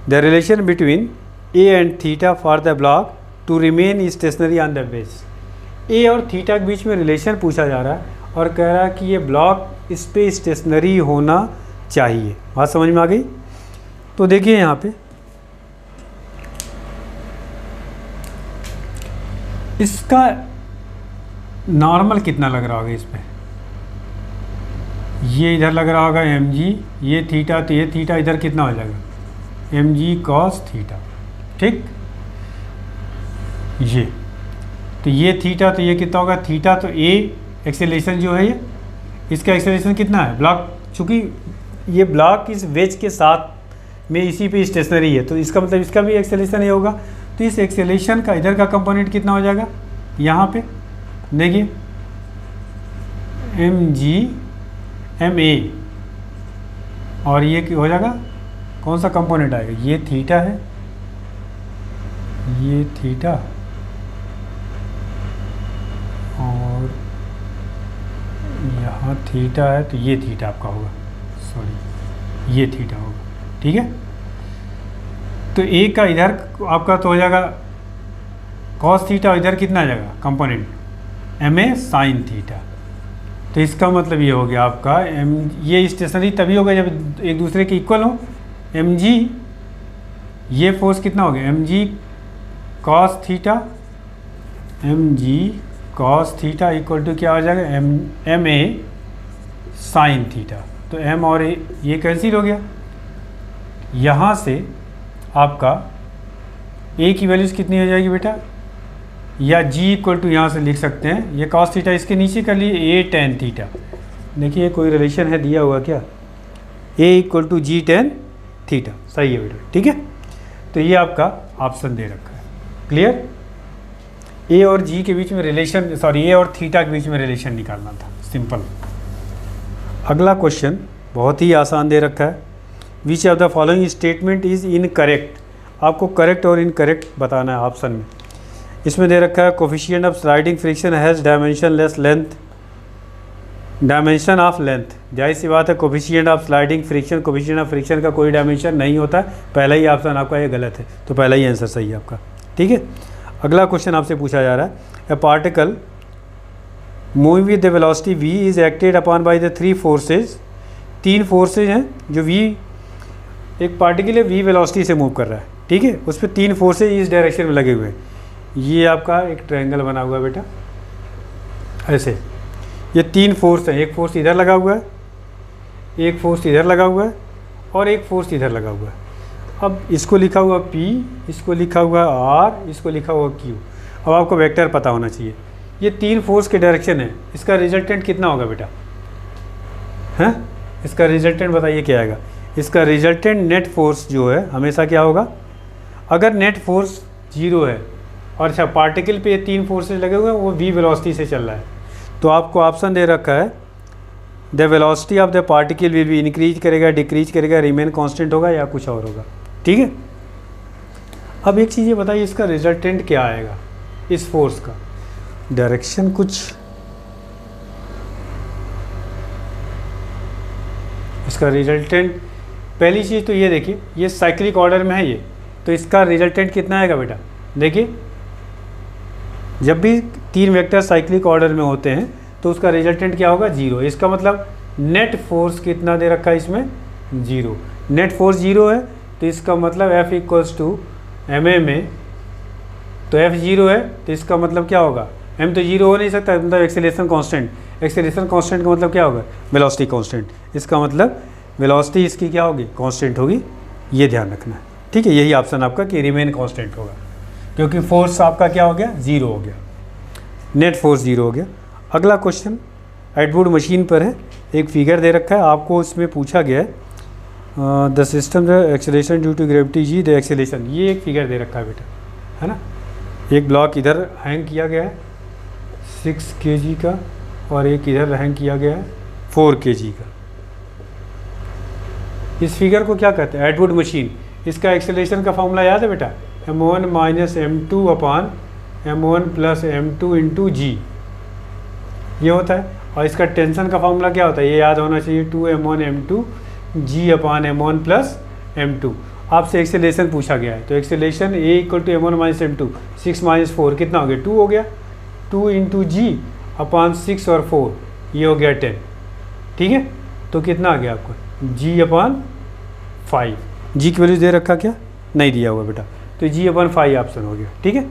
The relation between A and theta for the block to remain stationary on the base, A और theta के बीच में relation पूछा जा रहा है और कह रहा है कि ये ब्लॉक इस पे स्टेशनरी होना चाहिए। बात समझ में आ गई? तो देखिए यहाँ पे इसका नॉर्मल कितना लग रहा होगा इस पे, ये इधर लग रहा होगा mg, ये थीटा, तो ये थीटा इधर कितना हो जाएगा mg cos थीटा, ठीक। तो ये थीटा, तो ये कितना होगा थीटा, तो a एक्सेलेरेशन जो है ये इसका एक्सेलेरेशन कितना है ब्लॉक, चूँकि ये ब्लॉक इस वेज के साथ में इसी पे स्टेशनरी है, तो इसका मतलब इसका भी एक्सेलेरेशन ये होगा। तो इस एक्सेलेरेशन का इधर का कंपोनेंट कितना हो जाएगा, यहाँ पे देखिए mg ma, और ये हो जाएगा कौन सा कंपोनेंट आएगा, ये थीटा है, ये थीटा और यहाँ थीटा है, तो ये थीटा आपका होगा, सॉरी ये थीटा होगा, ठीक है। तो ए का इधर आपका तो हो जाएगा कॉस थीटा, और इधर कितना आ जाएगा कंपोनेंट ma साइन थीटा। तो इसका मतलब ये हो गया आपका ये स्टेशनरी तभी होगा जब एक दूसरे के इक्वल हो। mg ये फोर्स कितना हो गया mg cos theta, mg cos theta equal to क्या हो जाएगा ma साइन थीटा। तो m और a ये कैंसिल हो गया, यहाँ से आपका a की वैल्यूज़ कितनी हो जाएगी बेटा, या g इक्वल टू यहाँ से लिख सकते हैं, ये cos थीटा इसके नीचे कर लिए a tan थीटा। देखिए कोई रिलेशन है दिया हुआ क्या, a equal to g tan theta, सही है बेटा, ठीक है। तो ये आपका ऑप्शन दे रखा है, क्लियर। a और g के बीच में रिलेशन, सॉरी a और थीटा के बीच में रिलेशन निकालना था, सिंपल। अगला क्वेश्चन बहुत ही आसान दे रखा है, which of the following statement is incorrect, आपको करेक्ट और इनकरेक्ट बताना है ऑप्शन में। इसमें दे रखा है coefficient of sliding friction has dimension less length, dimension of length, जाहिर सी बात है coefficient of sliding friction, coefficient of friction का कोई डायमेंशन नहीं होता है, पहला ही ऑप्शन आपका ये गलत है, तो पहला ही आंसर सही है आपका, ठीक है। अगला क्वेश्चन आपसे पूछा जा रहा है, ए particle moving with the velocity v is acted upon by the three forces, तीन फोर्सेज हैं जो v, एक पार्टिकल है v वेलोसिटी से मूव कर रहा है, ठीक है, उस पर तीन फोर्सेज इस डायरेक्शन में लगे हुए हैं। ये आपका एक ट्रायंगल बना हुआ है बेटा, ऐसे ये तीन फोर्स हैं, एक फोर्स इधर लगा हुआ है, एक फोर्स इधर लगा हुआ है और एक फोर्स इधर लगा हुआ है। अब इसको लिखा हुआ P, इसको लिखा हुआ R, इसको लिखा हुआ Q। अब आपको वेक्टर पता होना चाहिए, ये तीन फोर्स के डायरेक्शन है, इसका रिजल्टेंट कितना होगा बेटा, हैं इसका रिजल्टेंट बताइए क्या आएगा। इसका रिजल्टेंट नेट फोर्स जो है हमेशा क्या होगा, अगर नेट फोर्स 0 है और अच्छा पार्टिकल पे ये तीन फोर्सेज लगे हुए हैं, वो v वेलोसिटी से चल रहा है, तो आपको ऑप्शन दे रखा है the velocity of the particle will be increase करेगा, डिक्रीज करेगा, रिमेन कांस्टेंट होगा या कुछ और होगा, ठीक है। अब एक चीज़ ये बताइए, इसका रिजल्टेंट क्या आएगा, इस फोर्स का डायरेक्शन कुछ, इसका रिजल्टेंट पहली चीज़ तो ये देखिए, ये साइक्लिक ऑर्डर में है ये, तो इसका रिजल्टेंट कितना आएगा बेटा, देखिए जब भी तीन वेक्टर साइक्लिक ऑर्डर में होते हैं तो उसका रिजल्टेंट क्या होगा 0। इसका मतलब नेट फोर्स कितना दे रखा है इसमें 0, नेट फोर्स 0 है, तो इसका मतलब F इक्वल्स टू ma में, तो F 0 है, तो इसका मतलब क्या होगा, m तो 0 हो नहीं सकता, मतलब एक्सेलरेशन कांस्टेंट, एक्सेलरेशन कांस्टेंट का मतलब क्या होगा वेलोसिटी कांस्टेंट, इसका मतलब वेलोसिटी इसकी क्या होगी कांस्टेंट होगी, ये ध्यान रखना है, ठीक है। यही ऑप्शन आपका कि रिमेन कांस्टेंट होगा, क्योंकि फोर्स आपका क्या हो गया 0 हो गया, नेट फोर्स 0 हो गया। अगला क्वेश्चन एटवुड मशीन पर है, एक फिगर दे रखा है, आपको इसमें पूछा गया है the system the acceleration due to gravity g the acceleration, ये एक फिगर दे रखा है बेटा, है ना। एक ब्लॉक इधर हैंग किया गया है 6 kg का और एक इधर हैंग किया गया है 4 kg का। इस फिगर को क्या कहते हैं एटवुड मशीन। इसका एक्सेलरेशन का फॉर्मूला याद है बेटा, m1 - m2 upon m1 plus m2 into जी, ये होता है। और इसका टेंशन का फॉर्मूला क्या होता है, ये याद होना चाहिए, 2m1 m2 g अपान m1 प्लस m2। आपसे एक्सेलेरेशन पूछा गया है, तो acceleration a equal to m1 minus m2, 6 minus 4 कितना हो गया, 2 हो गया, 2 इंटू जी अपान 6 और 4, ये हो गया 10, ठीक है। तो कितना आ गया आपको, g अपान 5, जी की वैल्यू दे रखा क्या, नहीं दिया हुआ बेटा, तो g अपान 5 ऑप्शन हो गया, ठीक है।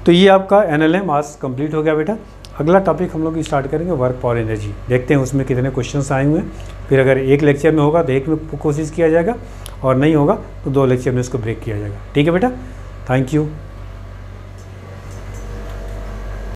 तो ये आपका NLM आज कंप्लीट हो गया बेटा। अगला टॉपिक हम लोग स्टार्ट करेंगे वर्क फॉर एनर्जी, देखते हैं उसमें कितने क्वेश्चंस आए हुए हैं। फिर अगर एक लेक्चर में होगा तो एक में कोशिश किया जाएगा, और नहीं होगा तो 2 लेक्चर में इसको ब्रेक किया जाएगा, ठीक है बेटा। Thank you.